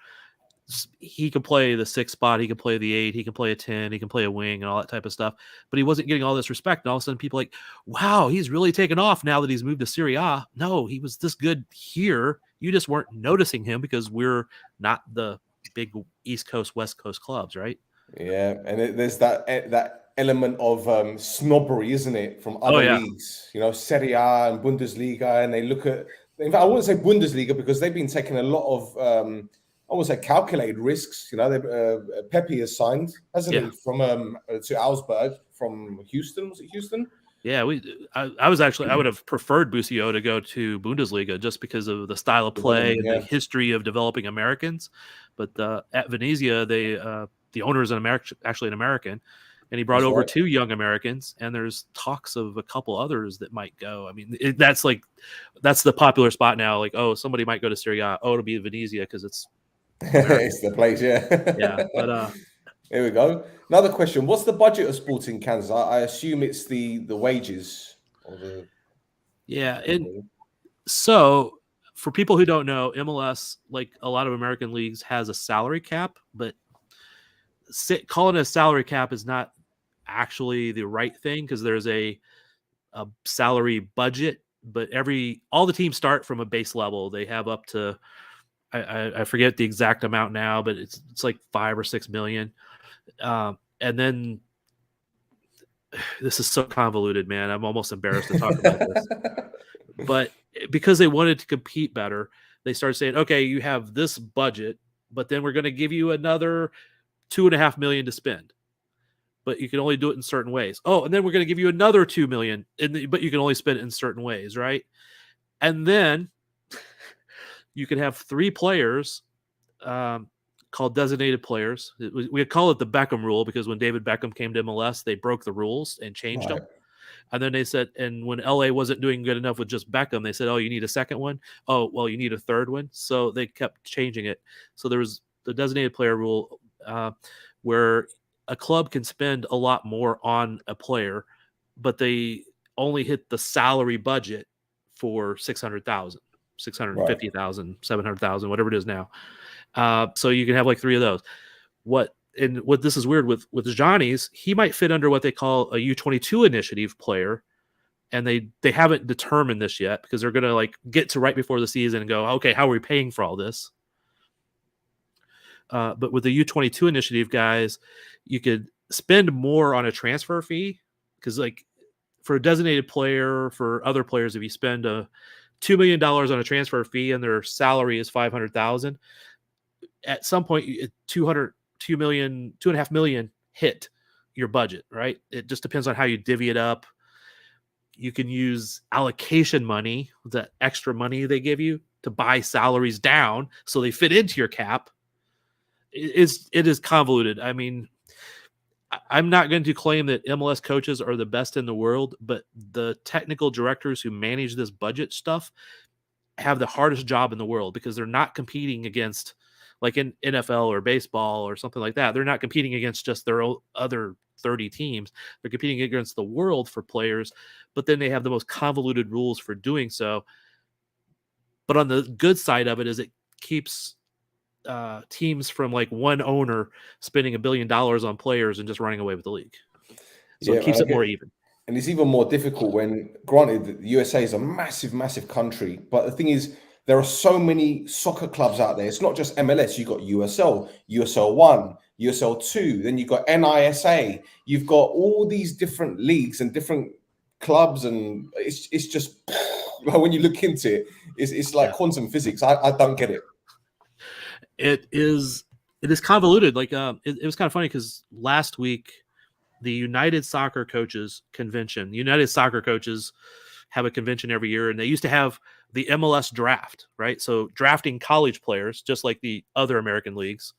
He could play the 6 spot, he could play the 8, he can play a 10, he can play a wing and all that type of stuff. But he wasn't getting all this respect. And all of a sudden people are like, wow, he's really taken off now that he's moved to Serie A. No, he was this good here. You just weren't noticing him because we're not the big East Coast, West Coast clubs, right? Yeah, and there's that element of snobbery, isn't it, from other leagues? You know, Serie A and Bundesliga, and they look at. In fact, I wouldn't say Bundesliga because they've been taking a lot of, I wouldn't say calculated risks. You know, Pepe has signed, hasn't he, from to Augsburg from Houston? Was it Houston? Yeah, I would have preferred Busio to go to Bundesliga just because of the style of play and the history of developing Americans. But at Venezia, the owner is actually an American, and he brought over 2 young Americans, and there's talks of a couple others that might go. I mean, that's the popular spot now. Like, oh, somebody might go to Serie A. Oh, it'll be Venezia because it's it's the place, yeah. But here we go. Another question: what's the budget of Sporting Kansas? I assume it's the wages. And so for people who don't know, MLS, like a lot of American leagues, has a salary cap, but calling it a salary cap is not actually the right thing because there's a salary budget, but all the teams start from a base level. They have up to I forget the exact amount now, but it's like 5 or 6 million. And then this is so convoluted, man. I'm almost embarrassed to talk about this. But because they wanted to compete better, they started saying, okay, you have this budget, but then we're going to give you another $2.5 million to spend. But you can only do it in certain ways. Oh, and then we're going to give you another 2 million, but you can only spend it in certain ways, right? And then you can have 3 players called designated players. We call it the Beckham Rule because when David Beckham came to MLS, they broke the rules and changed them. And then they said, and when LA wasn't doing good enough with just Beckham, they said, oh, you need a second one? Oh, well, you need a third one. So they kept changing it. So there was the designated player rule where a club can spend a lot more on a player, but they only hit the salary budget for 600,000. 650,000, 700,000, whatever it is now. So you can have like 3 of those. What this is weird with Tzionis, he might fit under what they call a U22 initiative player, and they haven't determined this yet because they're going to like get to right before the season and go, okay, how are we paying for all this? But with the U22 initiative guys, you could spend more on a transfer fee because like for a designated player, for other players, if you spend $2 million on a transfer fee and their salary is 500,000, at some point, 2.5 million hit your budget, right? It just depends on how you divvy it up. You can use allocation money, the extra money they give you, to buy salaries down so they fit into your cap. It is convoluted. I mean, I'm not going to claim that MLS coaches are the best in the world, but the technical directors who manage this budget stuff have the hardest job in the world because they're not competing against, like in NFL or baseball or something like that. They're not competing against just their other 30 teams. They're competing against the world for players, but then they have the most convoluted rules for doing so. But on the good side of it is it keeps teams from like one owner spending $1 billion on players and just running away with the league. So it keeps it more even. And it's even more difficult when, granted, the USA is a massive, massive country. But the thing is, there are so many soccer clubs out there. It's not just MLS. You've got USL, USL 1, USL 2. Then you've got NISA. You've got all these different leagues and different clubs. And it's just, like, when you look into it, it's like quantum physics. I don't get it. It is convoluted. Like it was kind of funny because last week the United Soccer Coaches Convention. The United Soccer Coaches have a convention every year, and they used to have the MLS draft, right? So drafting college players, just like the other American leagues,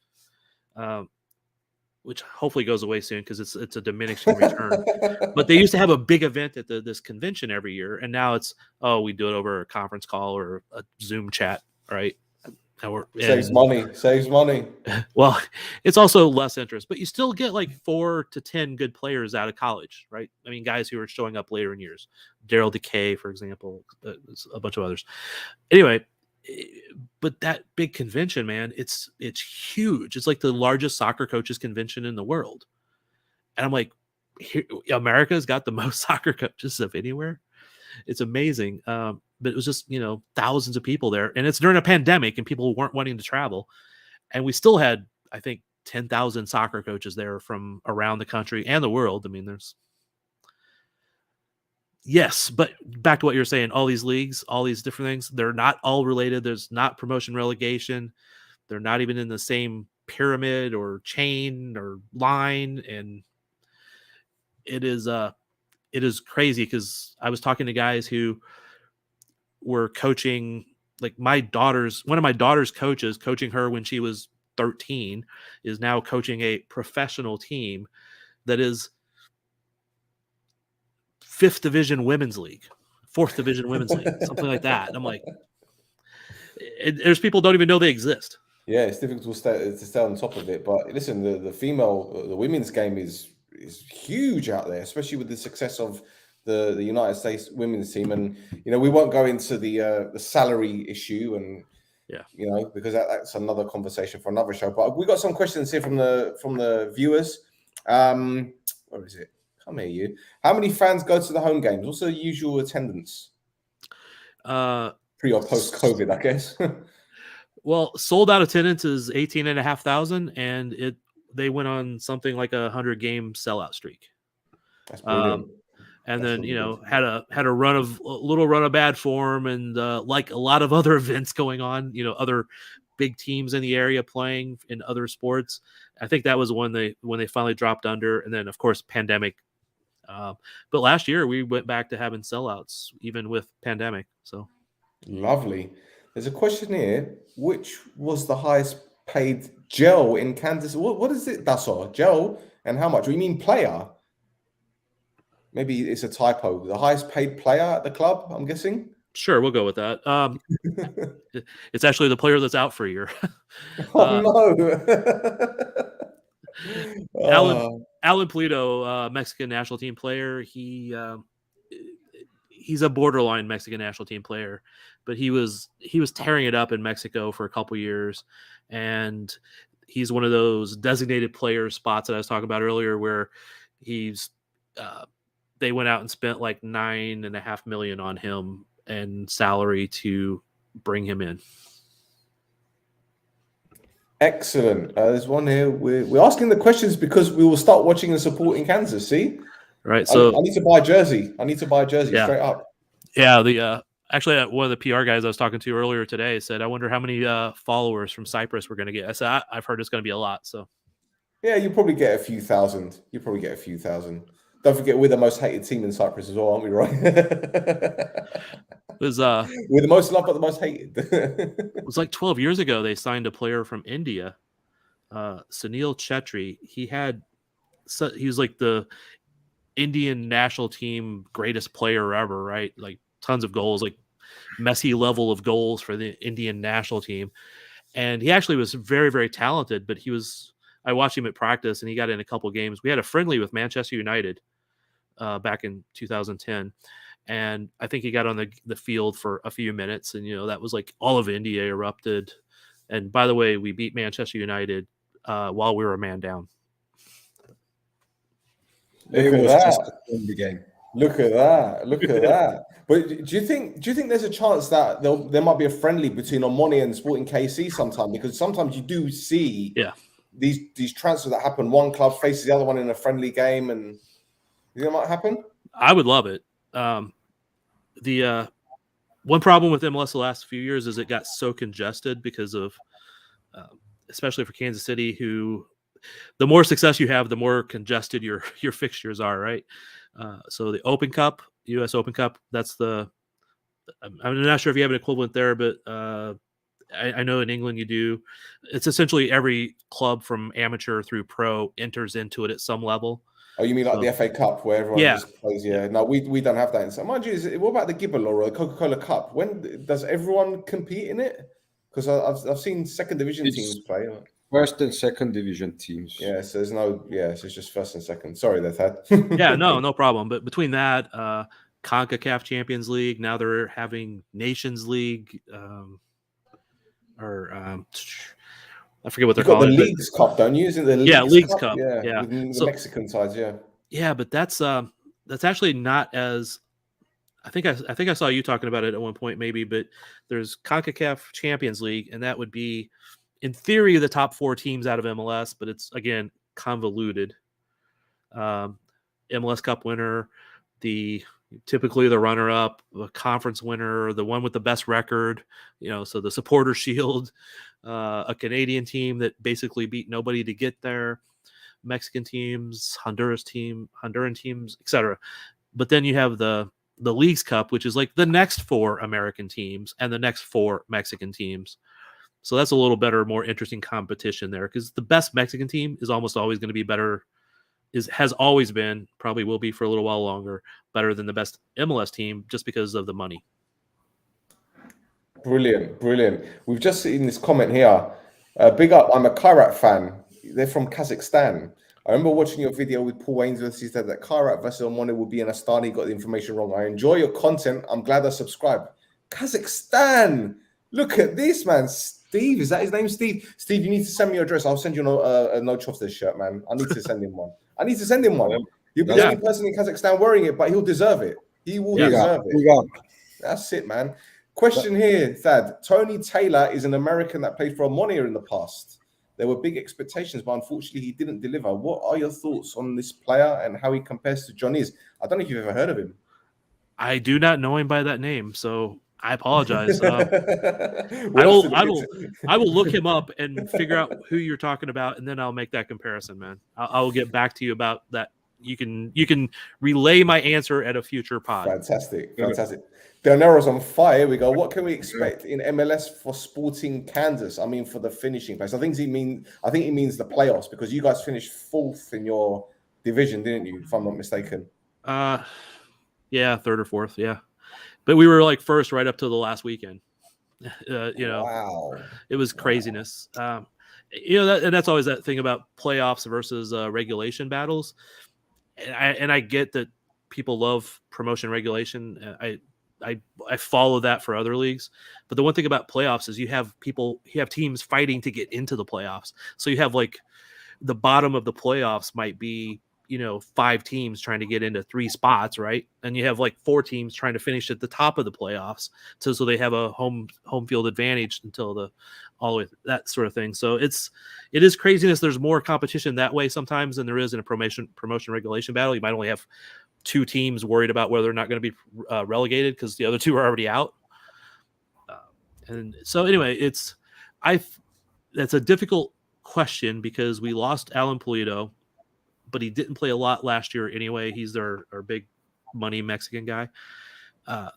which hopefully goes away soon because it's a diminishing return. But they used to have a big event at this convention every year, and now it's we do it over a conference call or a Zoom chat, right? Saves money. Well, it's also less interest, but you still get like 4 to 10 good players out of college, right? I mean, guys who are showing up later in years. Daryl Decay, for example, a bunch of others. Anyway, but that big convention, man, it's huge. It's like the largest soccer coaches convention in the world. And I'm like, America's got the most soccer coaches of anywhere. It's amazing. But it was just, thousands of people there. And it's during a pandemic and people weren't wanting to travel. And we still had, I think, 10,000 soccer coaches there from around the country and the world. I mean, yes, but back to what you're saying, all these leagues, all these different things, they're not all related. There's not promotion relegation. They're not even in the same pyramid or chain or line. And it is crazy because I was talking to guys who were coaching, like one of my daughter's coaches, coaching her when she was 13, is now coaching a professional team that is 5th division women's league, 4th division women's league, something like that. And I'm like, there's people don't even know they exist. Yeah, it's difficult to stay on top of it. But listen, the women's game is huge out there, especially with the success of the United States women's team. And we won't go into the salary issue, and because that's another conversation for another show. But we got some questions here from the viewers. Where is it? Come here, you. How many fans go to the home games? What's the usual attendance? Pre or post COVID, I guess. Well, sold out attendance is 18,500, and they went on something like 100-game sellout streak. That's brilliant. And then had a little run of bad form, and like a lot of other events going on, other big teams in the area playing in other sports. I think that was when they finally dropped under, and then of course pandemic. But last year we went back to having sellouts even with pandemic. So lovely. There's a question here. Which was the highest paid gel in Kansas? What is it? That's all. Gel, and how much? We mean player. Maybe it's a typo. The highest paid player at the club, I'm guessing. Sure, we'll go with that. It's actually the player that's out for a year. No. Alan Pulido, Mexican national team player. He's a borderline Mexican national team player, but he was tearing it up in Mexico for a couple years, and he's one of those designated player spots that I was talking about earlier, where they went out and spent like $9.5 million on him and salary to bring him in. Excellent. There's one here. We're asking the questions because we will start watching and supporting Kansas. See, right? So I need to buy a jersey. Straight up. Yeah. Actually, one of the PR guys I was talking to earlier today said, "I wonder how many followers from Cyprus we're going to get." I said, "I've heard it's going to be a lot." So, yeah, you probably get a few thousand. Don't forget, we're the most hated team in Cyprus as well, aren't we? Right? We're the most loved but the most hated. It was like 12 years ago they signed a player from India, Sunil Chetri. He was like the Indian national team greatest player ever, right? Like tons of goals, like Messi level of goals for the Indian national team. And he actually was very, very talented, but I watched him at practice and he got in a couple games. We had a friendly with Manchester United back in 2010. And I think he got on the field for a few minutes, and that was like all of India erupted. And by the way, we beat Manchester United while we were a man down. Look at that. But do you think there's a chance that there might be a friendly between Omonoia and Sporting KC sometime? Because sometimes you do see these transfers that happen. One club faces the other one in a friendly game, and you think that might happen? I would love it. The one problem with MLS the last few years is it got so congested because of, especially for Kansas City, who the more success you have, the more congested your fixtures are, right? So the Open Cup, U.S. Open Cup, I'm not sure if you have an equivalent there, but I know in England you do. It's essentially every club from amateur through pro enters into it at some level. Oh, you mean like the FA Cup where everyone just plays? Yeah. No, we don't have that. So, mind you, what about the Gibber or the Coca-Cola Cup? When does everyone compete in it? Because I've seen second division teams play. First and second division teams. Yeah, so it's just first and second. Sorry, that's that. Yeah, no problem. But between that, CONCACAF Champions League, now they're having Nations League. or I forget what You they're got the calling it. Leagues Cup, don't you? Is it the Yeah, Leagues Leagues Cup? Cup. Yeah. With the So Mexican sides. Yeah. yeah, but that's actually not as. I think I saw you talking about it at one point, maybe. But there's CONCACAF Champions League, and that would be, in theory, the top 4 teams out of MLS. But it's again convoluted. MLS Cup winner, typically the runner-up, the conference winner, the one with the best record. So the Supporter Shield, a Canadian team that basically beat nobody to get there, Mexican teams, Honduran teams, etc. But then you have the Leagues Cup, which is like the next 4 American teams and the next 4 Mexican teams. So that's a little better, more interesting competition there, because the best Mexican team is almost always going to be better. Has always been, probably will be for a little while longer, better than the best MLS team just because of the money. Brilliant. We've just seen this comment here. Big up, I'm a Kairat fan. They're from Kazakhstan. I remember watching your video with Paul Ainsworth. He said that Kairat versus Omonoia will be in Astana. He got the information wrong. I enjoy your content. I'm glad I subscribed. Kazakhstan. Look at this, man. Steve, is that his name? Steve, you need to send me your address. I'll send you a No Chofters shirt, man. I need to send him one. He'll be the only person in Kazakhstan wearing it, but he'll deserve it. He will deserve it. That's it, man. Question here, Thad. Tony Taylor is an American that played for Omonoia in the past. There were big expectations, but unfortunately he didn't deliver. What are your thoughts on this player and how he compares to Tzionis? I don't know if you've ever heard of him. I do not know him by that name, so I apologize. I will look him up and figure out who you're talking about, and then I'll make that comparison, man. I'll get back to you about that. You can relay my answer at a future pod. Fantastic. Del Nero's on fire. Here we go. What can we expect in MLS for Sporting Kansas? I mean, for the finishing place. I think he means the playoffs, because you guys finished 4th in your division, didn't you? If I'm not mistaken. Yeah, 3rd or 4th. Yeah, but we were like 1st right up to the last weekend. Wow, it was craziness. And that's always that thing about playoffs versus regulation battles. And I get that people love promotion regulation. I follow that for other leagues, but the one thing about playoffs is you have teams fighting to get into the playoffs. So you have like the bottom of the playoffs might be 5 teams trying to get into 3 spots, right? And you have like 4 teams trying to finish at the top of the playoffs, so they have a home field advantage until all the way, that sort of thing. So it is craziness. There's more competition that way sometimes than there is in a promotion regulation battle. You might only have 2 teams worried about whether or not going to be relegated because the other 2 are already out. And so anyway, that's a difficult question because we lost Alan Pulido, but he didn't play a lot last year anyway. He's our big money Mexican guy.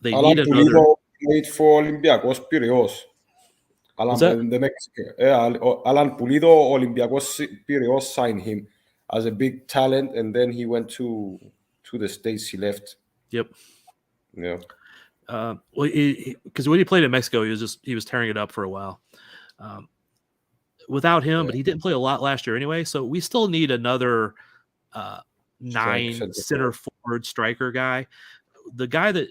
They Alan need Pulido another. Played for Olympiacos Piraeus. The Mexican. Alan Pulido, Olympiacos Piraeus signed him as a big talent, and then he went to the States. He left. Yep. Yeah. Well, because when he played in Mexico, he was tearing it up for a while. Without him, but he didn't play a lot last year anyway. So we still need another 9 center forward striker guy. The guy that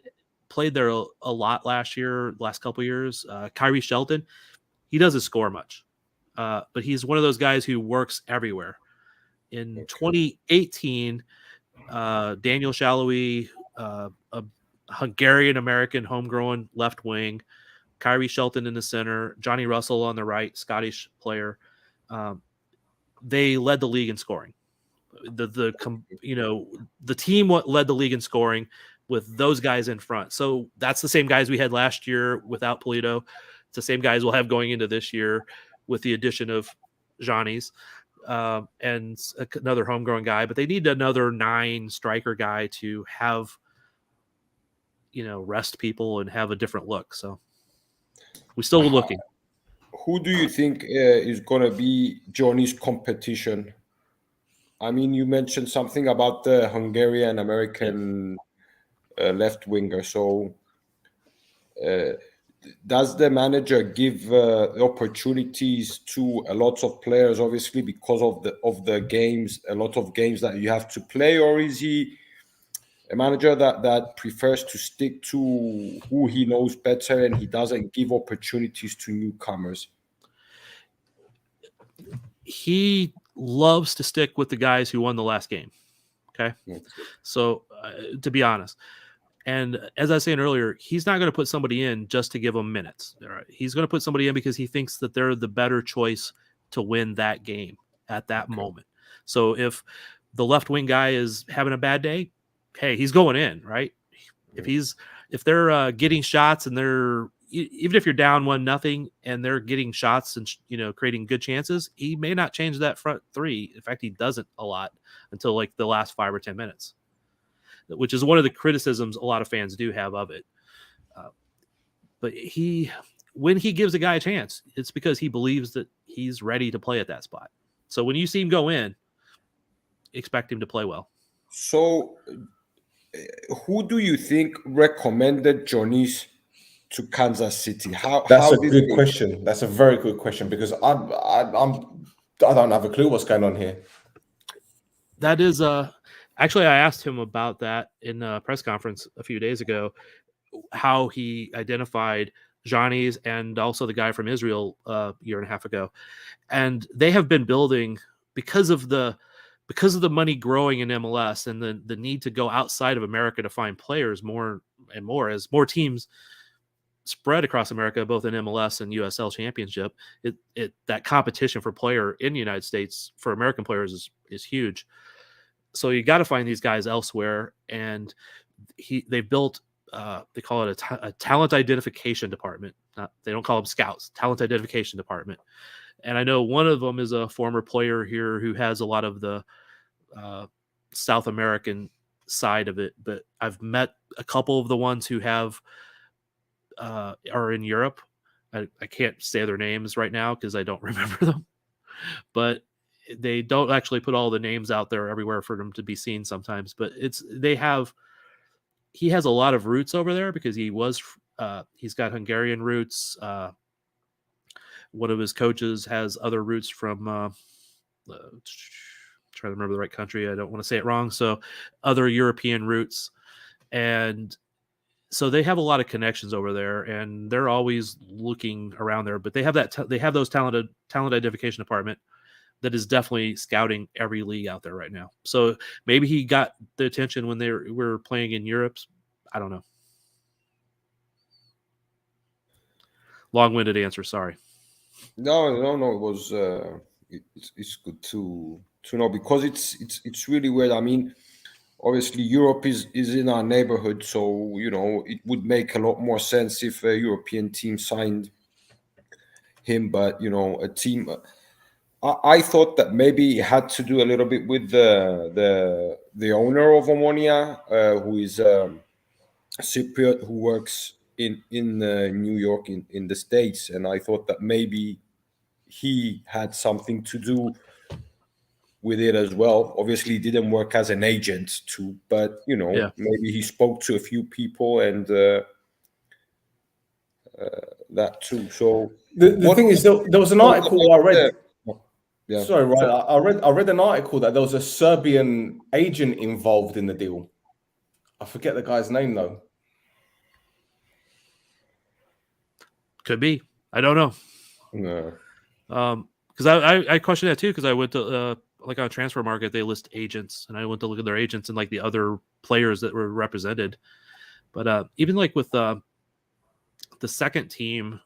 played there a lot last couple of years, Kyrie Shelton, he doesn't score much, but he's one of those guys who works everywhere. In 2018, Daniel Shallowy, a Hungarian-American homegrown left wing, Kyrie Shelton in the center, Johnny Russell on the right, Scottish player. They led the league in scoring. The team led the league in scoring with those guys in front. So that's the same guys we had last year without Pulido. It's the same guys we'll have going into this year with the addition of Johnny's and another homegrown guy. But they need another 9 striker guy to have, rest people and have a different look. So we're still looking. Who do you think is going to be Johnny's competition? I mean, you mentioned something about the Hungarian-American left winger. So does the manager give opportunities to a lot of players, obviously, because of the games, a lot of games that you have to play? Or is he a manager that prefers to stick to who he knows better and he doesn't give opportunities to newcomers? he loves to stick with the guys who won the last game. Okay. So to be honest, and as I was saying earlier, he's not going to put somebody in just to give them minutes. All right. He's going to put somebody in because he thinks that they're the better choice to win that game at that moment. So if the left wing guy is having a bad day, hey, he's going in, right? If they're getting shots and they're, even if you're down 1-0 and they're getting shots and creating good chances, he may not change that front three. In fact, he doesn't a lot until like the last 5 or 10 minutes, which is one of the criticisms a lot of fans do have of it. But when he gives a guy a chance, it's because he believes that he's ready to play at that spot. So when you see him go in, expect him to play well. So who do you think recommended Tzionis to Kansas City? That's a good question. That's a very good question, because I don't have a clue what's going on here. That is actually, I asked him about that in a press conference a few days ago, how he identified Tzionis and also the guy from Israel a year and a half ago. And they have been building because of the money growing in MLS and the need to go outside of America to find players more and more as more teams spread across America, both in MLS and USL Championship. That competition for player in the United States for American players is huge. So you got to find these guys elsewhere, and they've built they call it a talent identification department. They don't call them scouts, talent identification department. And I know one of them is a former player here who has a lot of the South American side of it. But I've met a couple of the ones who have are in Europe. I can't say their names right now because I don't remember them. But they don't actually put all the names out there everywhere for them to be seen sometimes. But he has a lot of roots over there because he's got Hungarian roots. One of his coaches has other roots from trying to remember the right country. I don't want to say it wrong. So other European roots. And so they have a lot of connections over there, and they're always looking around there, but they have they have those talent identification department that is definitely scouting every league out there right now. So maybe he got the attention when they were playing in Europe. I don't know. Long-winded answer. Sorry. No. It was it's good to know, because it's really weird. I mean, obviously Europe is in our neighborhood, so it would make a lot more sense if a European team signed him. But a team, I thought that maybe it had to do a little bit with the owner of Omonoia, who is Cypriot, who works in New York in the States, and I thought that maybe he had something to do with it as well. Obviously, he didn't work as an agent too, but maybe he spoke to a few people and that too. So the thing is, there was an article I read. Yeah. Sorry, right. I read an article that there was a Serbian agent involved in the deal. I forget the guy's name though. Could be. I don't know. No. Because I questioned that too, because I went to like on a transfer market, they list agents, and I went to look at their agents and like the other players that were represented. But even like with the second team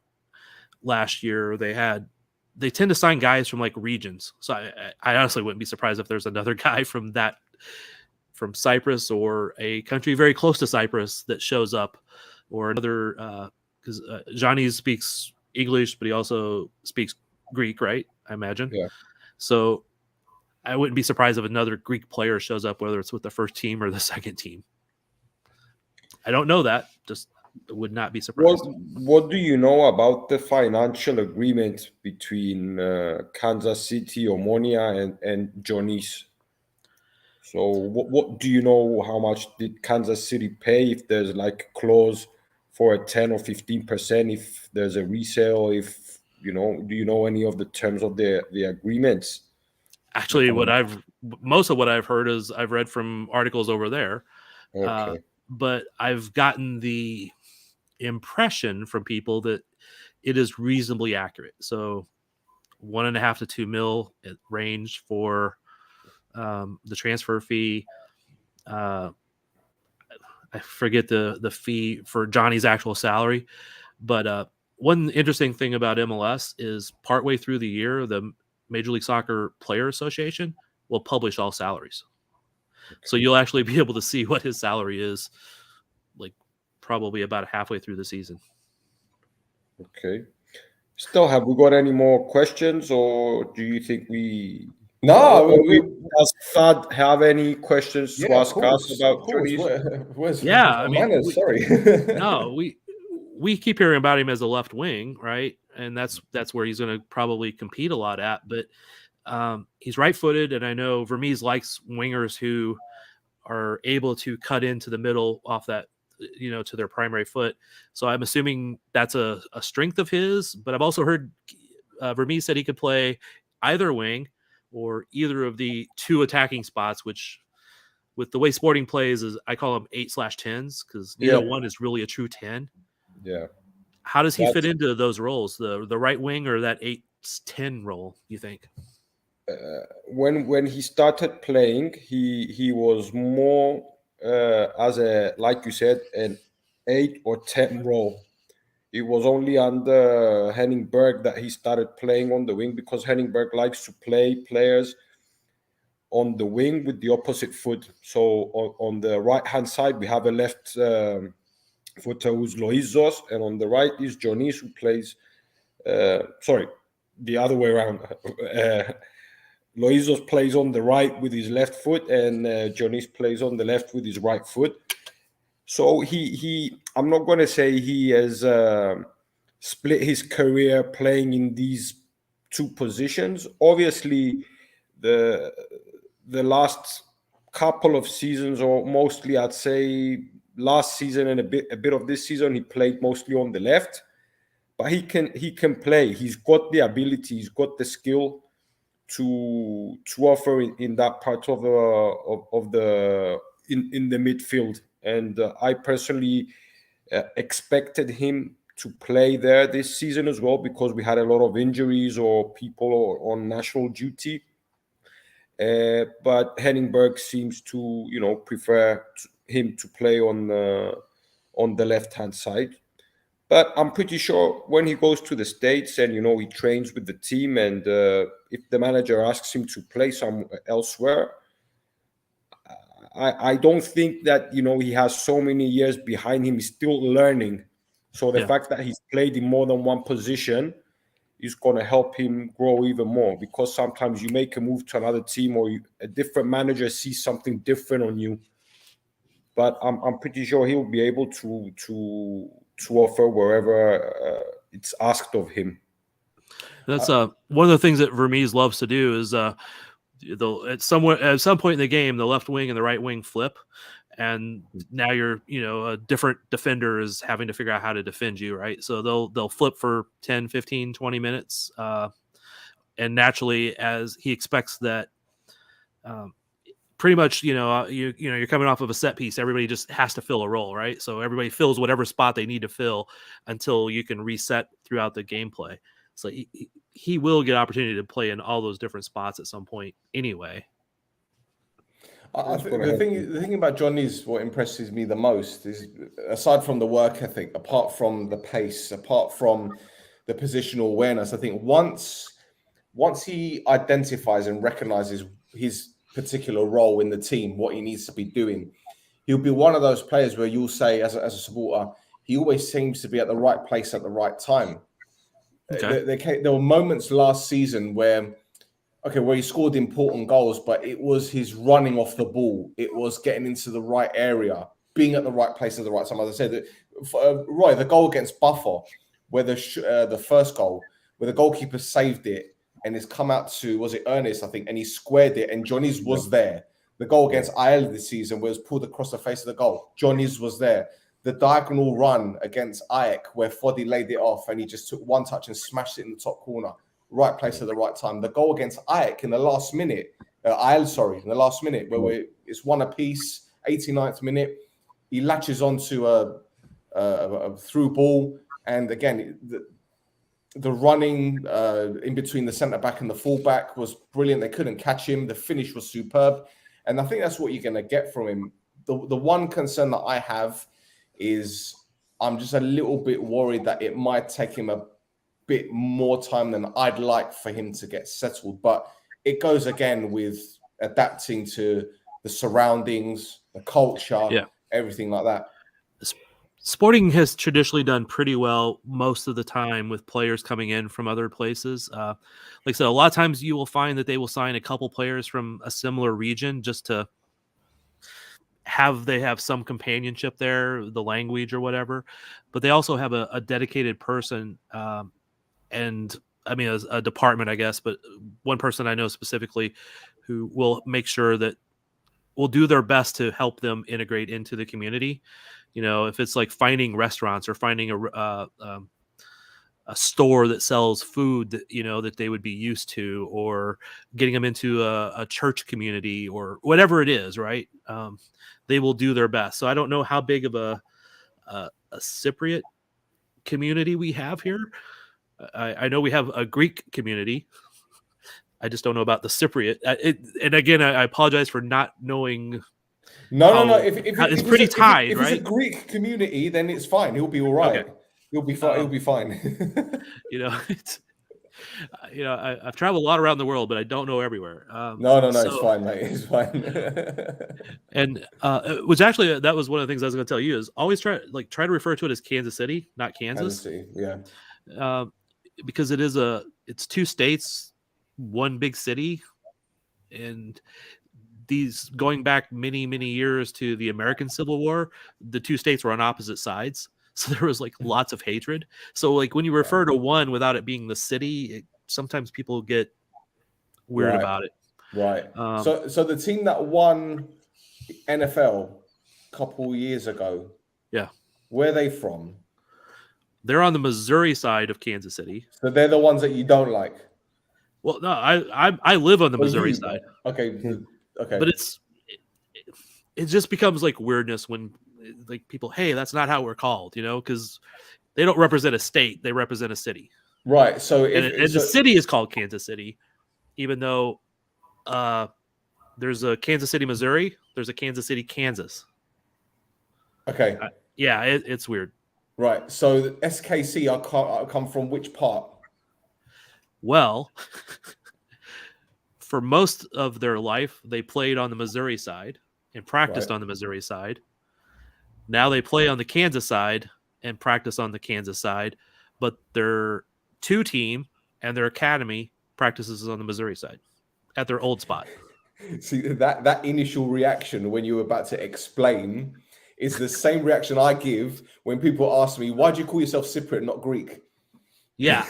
last year, they tend to sign guys from like regions. So I honestly wouldn't be surprised if there's another guy from Cyprus or a country very close to Cyprus that shows up, or another because Tzionis speaks English, but he also speaks Greek, right? I imagine. Yeah. So I wouldn't be surprised if another Greek player shows up, whether it's with the first team or the second team. I don't know that. Just would not be surprised. What do you know about the financial agreement between Kansas City, Omonoia, and Tzionis? So what do you know? How much did Kansas City pay? If there's like a clause for a 10 or 15%, if there's a resale, if do you know any of the terms of the agreements? Actually, most of what I've heard is I've read from articles over there. Okay. But I've gotten the impression from people that it is reasonably accurate. So 1.5 to 2 mil range for the transfer fee. I forget the fee for Johnny's actual salary, but one interesting thing about MLS is partway through the year, the Major League Soccer Player Association will publish all salaries. So you'll actually be able to see what his salary is, like probably about halfway through the season. Okay. Still, have we got any more questions, or do you think we? No, does Thad have any questions to ask us about Tzionis? Where's Yeah, I mean, manners? Sorry. No, we keep hearing about him as a left wing, right? And that's where he's going to probably compete a lot at. But he's right-footed, and I know Vermees likes wingers who are able to cut into the middle off that, to their primary foot. So I'm assuming that's a strength of his. But I've also heard Vermees said he could play either wing or either of the two attacking spots, which with the way Sporting plays is I call them 8/10s because neither one is really a true 10. Yeah. How does he fit into those roles, the right wing or that 8/10 role, you think? When he started playing, he was more as a, like you said, an 8 or 10 role. It was only under Henning Berg that he started playing on the wing, because Henning Berg likes to play players on the wing with the opposite foot. So on the right-hand side, we have a left footer who's Loizos, and on the right is Tzionis, who plays, the other way around. Loizos plays on the right with his left foot, and Tzionis plays on the left with his right foot. So I'm not going to say he has split his career playing in these two positions. Obviously, the last couple of seasons, or mostly I'd say last season and a bit of this season, he played mostly on the left. But he can play. He's got the ability. He's got the skill to offer in that part of the midfield. And I personally expected him to play there this season as well, because we had a lot of injuries or people on national duty. But Henning Berg seems to, prefer him to play on the left-hand side. But I'm pretty sure when he goes to the States and, he trains with the team, and if the manager asks him to play somewhere elsewhere, I don't think that, he has so many years behind him. He's still learning. So the fact that he's played in more than one position is going to help him grow even more, because sometimes you make a move to another team, or a different manager sees something different on you. But I'm pretty sure he'll be able to offer wherever it's asked of him. That's one of the things that Vermees loves to do is at some point in the game, the left wing and the right wing flip, and now you're a different defender is having to figure out how to defend you, right? So they'll flip for 10, 15, 20 minutes, and naturally, as he expects that. Pretty much, you're coming off of a set piece. Everybody just has to fill a role, right? So everybody fills whatever spot they need to fill until you can reset throughout the gameplay. So he will get opportunity to play in all those different spots at some point anyway. I think the thing about Johnny is what impresses me the most is, aside from the work ethic, apart from the pace, apart from the positional awareness, I think once he identifies and recognizes his particular role in the team, what he needs to be doing, he'll be one of those players where you'll say, as a supporter, he always seems to be at the right place at the right time. Okay. There were moments last season where he scored important goals, but it was his running off the ball, it was getting into the right area, being at the right place at the right time. As I said, Roy, the goal against Buffer, where the first goal, where the goalkeeper saved it, and it's come out to, was it Ernest, I think, and he squared it, and Tzionis was there. The goal against IL this season, where it was pulled across the face of the goal, Tzionis was there. The diagonal run against Ajax, where Foddy laid it off, and he just took one touch and smashed it in the top corner. Right place at the right time. The goal against Ajax in the last minute, in the last minute, where it's one apiece, 89th minute. He latches onto a through ball, and again, the running in between the centre back and the fullback was brilliant. They couldn't catch him. The finish was superb, and I think that's what you're going to get from him. The one concern that I have is I'm just a little bit worried that it might take him a bit more time than I'd like for him to get settled. But it goes again with adapting to the surroundings, the culture, everything like that. Sporting has traditionally done pretty well most of the time with players coming in from other places. Like I said, a lot of times you will find that they will sign a couple players from a similar region just to have some companionship there, the language or whatever. But they also have a dedicated person, and I mean a department, I guess. But one person I know specifically who will make sure that will do their best to help them integrate into the community. You know, if it's like finding restaurants or finding a store that sells food that, you know, that they would be used to, or getting them into a church community or whatever it is, right? They will do their best. So I don't know how big of a Cypriot community we have here. I know we have a Greek community. I just don't know about the Cypriot. And again, I apologize for not knowing. No. If it's pretty tied, if right? If it's a Greek community, then it's fine. He'll be all right. Okay. He'll be fine. He'll be fine. You know, I've traveled a lot around the world, but I don't know everywhere. No, it's fine, mate. It's fine. And which actually, that was one of the things I was going to tell you is always try to refer to it as Kansas City, not Kansas. Kansas City, yeah. Because it's two states, one big city, and these going back many, many years to the American Civil War, the two states were on opposite sides. So there was like lots of hatred. So like when you refer to one without it being the city, sometimes people get weird about it. Right. So the team that won NFL a couple years ago, where are they from? They're on the Missouri side of Kansas City. So they're the ones that you don't like. Well, no, I live on the Missouri side. Okay. But it just becomes like weirdness when like people, hey, that's not how we're called, you know, because they don't represent a state, they represent a city. Right. So the city is called Kansas City, even though there's a Kansas City, Missouri, there's a Kansas City, Kansas. Okay. It's weird. Right. So SKC come from which part? Well, for most of their life, they played on the Missouri side and practiced on the Missouri side. Now they play on the Kansas side and practice on the Kansas side, but their two team and their academy practices on the Missouri side at their old spot. See, that initial reaction when you were about to explain is the same reaction I give when people ask me, why do you call yourself Cypriot, not Greek? Yeah,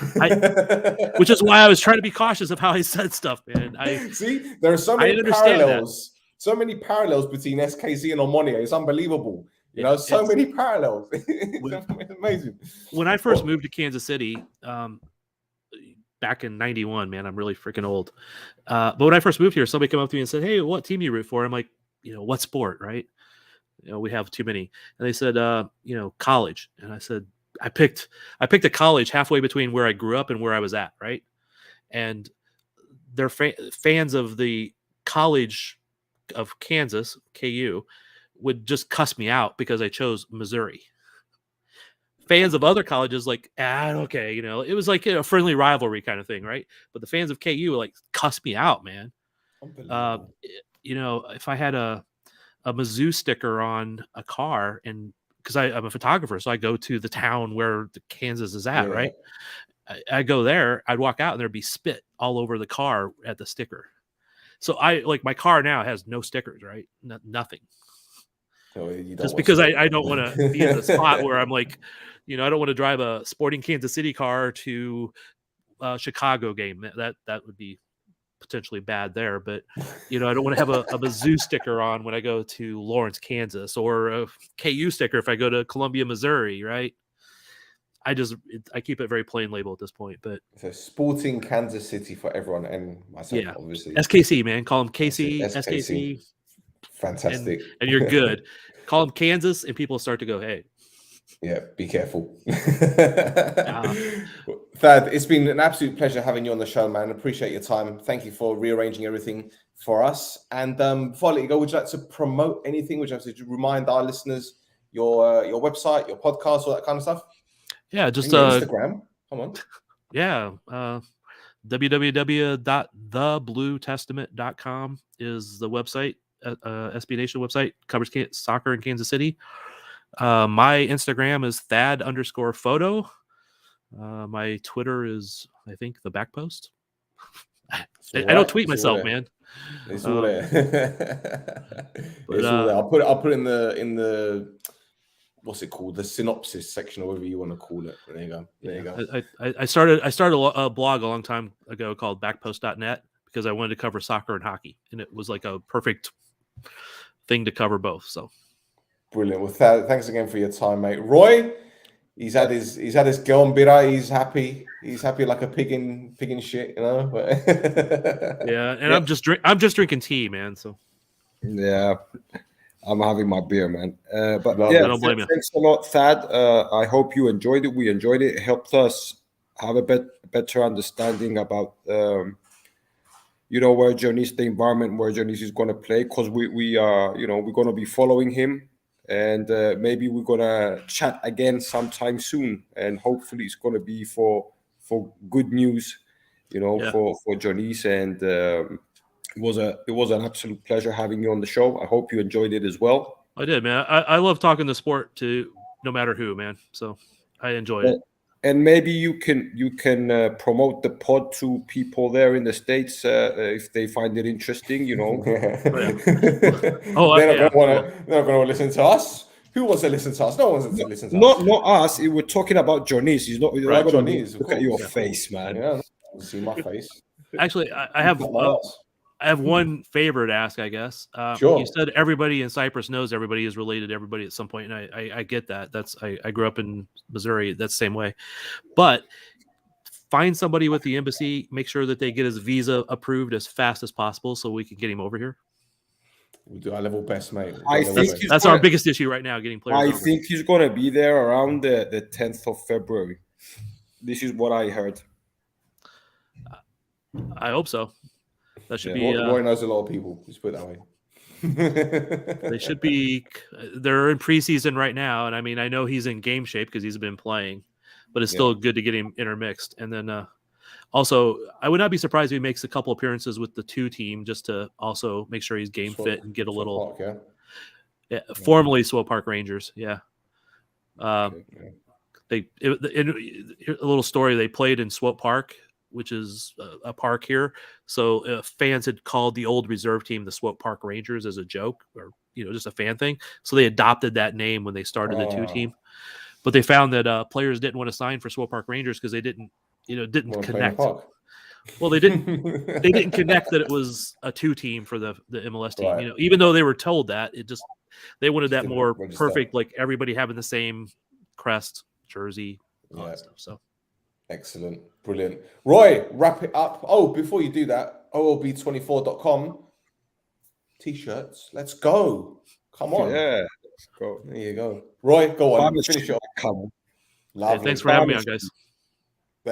which is why I was trying to be cautious of how I said stuff, man. See, there are so many parallels, so many parallels between SKC and Omonoia. It's unbelievable. You know, so many parallels. It's amazing. When I first moved to Kansas City, back in '91, man, I'm really freaking old. But when I first moved here, somebody came up to me and said, "Hey, what team do you root for?" I'm like, you know, what sport, right? You know, we have too many. And they said, you know, college. And I said, I picked a college halfway between where I grew up and where I was at, right? And they're fans of the College of Kansas, KU, would just cuss me out because I chose Missouri. Fans of other colleges like, okay, you know, it was like a friendly rivalry kind of thing, right? But the fans of KU would like cuss me out, man. You know, if I had a Mizzou sticker on a car, and because I'm a photographer, so I go to the town where the Kansas is at, right? I go there, I'd walk out and there'd be spit all over the car at the sticker. So my car now has no stickers, right? Nothing. Just because I don't want to be in the spot where I'm like, you know, I don't want to drive a Sporting Kansas City car to a Chicago game. That would be potentially bad there, but you know, I don't want to have a Mizzou sticker on when I go to Lawrence, Kansas, or a KU sticker if I go to Columbia, Missouri, right? I keep it very plain label at this point. But so Sporting Kansas City for everyone, and myself, obviously. SKC, man, call them KC, SKC. Fantastic. And you're good. Call them Kansas, and people start to go, hey. Yeah, be careful. Thad, it's been an absolute pleasure having you on the show, man. Appreciate your time. Thank you for rearranging everything for us. And before I let you go, would you like to promote anything? Would you like to remind our listeners your website, your podcast, all that kind of stuff? Yeah, just and your Instagram. Come on. Yeah, www.thebluetestament.com is the website. SB Nation website, covers soccer in Kansas City. My Instagram is Thad_photo. My Twitter is, I think, the back post. I don't tweet myself, man. It's all there. It's all there. I'll put it in the what's it called? The synopsis section, or whatever you want to call it. There you go. There you go. I started a blog a long time ago called backpost.net because I wanted to cover soccer and hockey, and it was like a perfect thing to cover both. So brilliant. Well, thanks again for your time, mate. Roy, he's had his Gelmbira. He's happy. He's happy like a pig in shit, you know. Yeah, and I'm just drinking tea, man. So yeah, I'm having my beer, man. But Love yeah, I don't blame you. thanks a lot, Thad. I hope you enjoyed it. We enjoyed it. It helped us have a better understanding about where Tzionis, the environment where Tzionis is going to play, because we are, we're going to be following him, and maybe we're going to chat again sometime soon, and hopefully it's going to be for good news, for Tzionis. And it was an absolute pleasure having you on the show. I hope you enjoyed it as well. I did, man. I love talking the sport to no matter who, man. So I enjoy it. And maybe you can promote the pod to people there in the States if they find it interesting, They're not going to listen to us. Who wants to listen to us? No one wants to listen to us. Not us. We're talking about Tzionis. He's not right, going to look at your face, man. Yeah, see my face. Actually, I have one favor to ask, I guess. Sure. You said everybody in Cyprus knows everybody is related to everybody at some point, and I get that. I grew up in Missouri. That's the same way. But find somebody with the embassy. Make sure that they get his visa approved as fast as possible so we can get him over here. We'll do our level best, mate. That's our biggest issue right now, getting players over. I think he's going to be there around the 10th of February. This is what I heard. I hope so. That should be. Roy knows a lot of people. Let's put it that way. They should be. They're in preseason right now, and I mean, I know he's in game shape because he's been playing, but it's still good to get him intermixed. And then also, I would not be surprised if he makes a couple appearances with the 2 team just to also make sure he's game fit and get a little. Formerly Swope Park Rangers, yeah. A little story. They played in Swope Park, which is a park here. So fans had called the old reserve team the Swope Park Rangers as a joke, or just a fan thing. So they adopted that name when they started the 2 team. But they found that players didn't want to sign for Swope Park Rangers because they didn't connect. Well, they didn't connect that it was a 2 team for the MLS team. Right. Even though they were told that, they wanted that more perfect, like everybody having the same crest, jersey, all that stuff. So. Excellent. Brilliant. Roy, wrap it up. Oh, before you do that, OLB24.com t-shirts. Let's go. Come on. Yeah. Let's go. There you go. Roy, go on. Finish it off. Come on. Thanks for having me on, guys.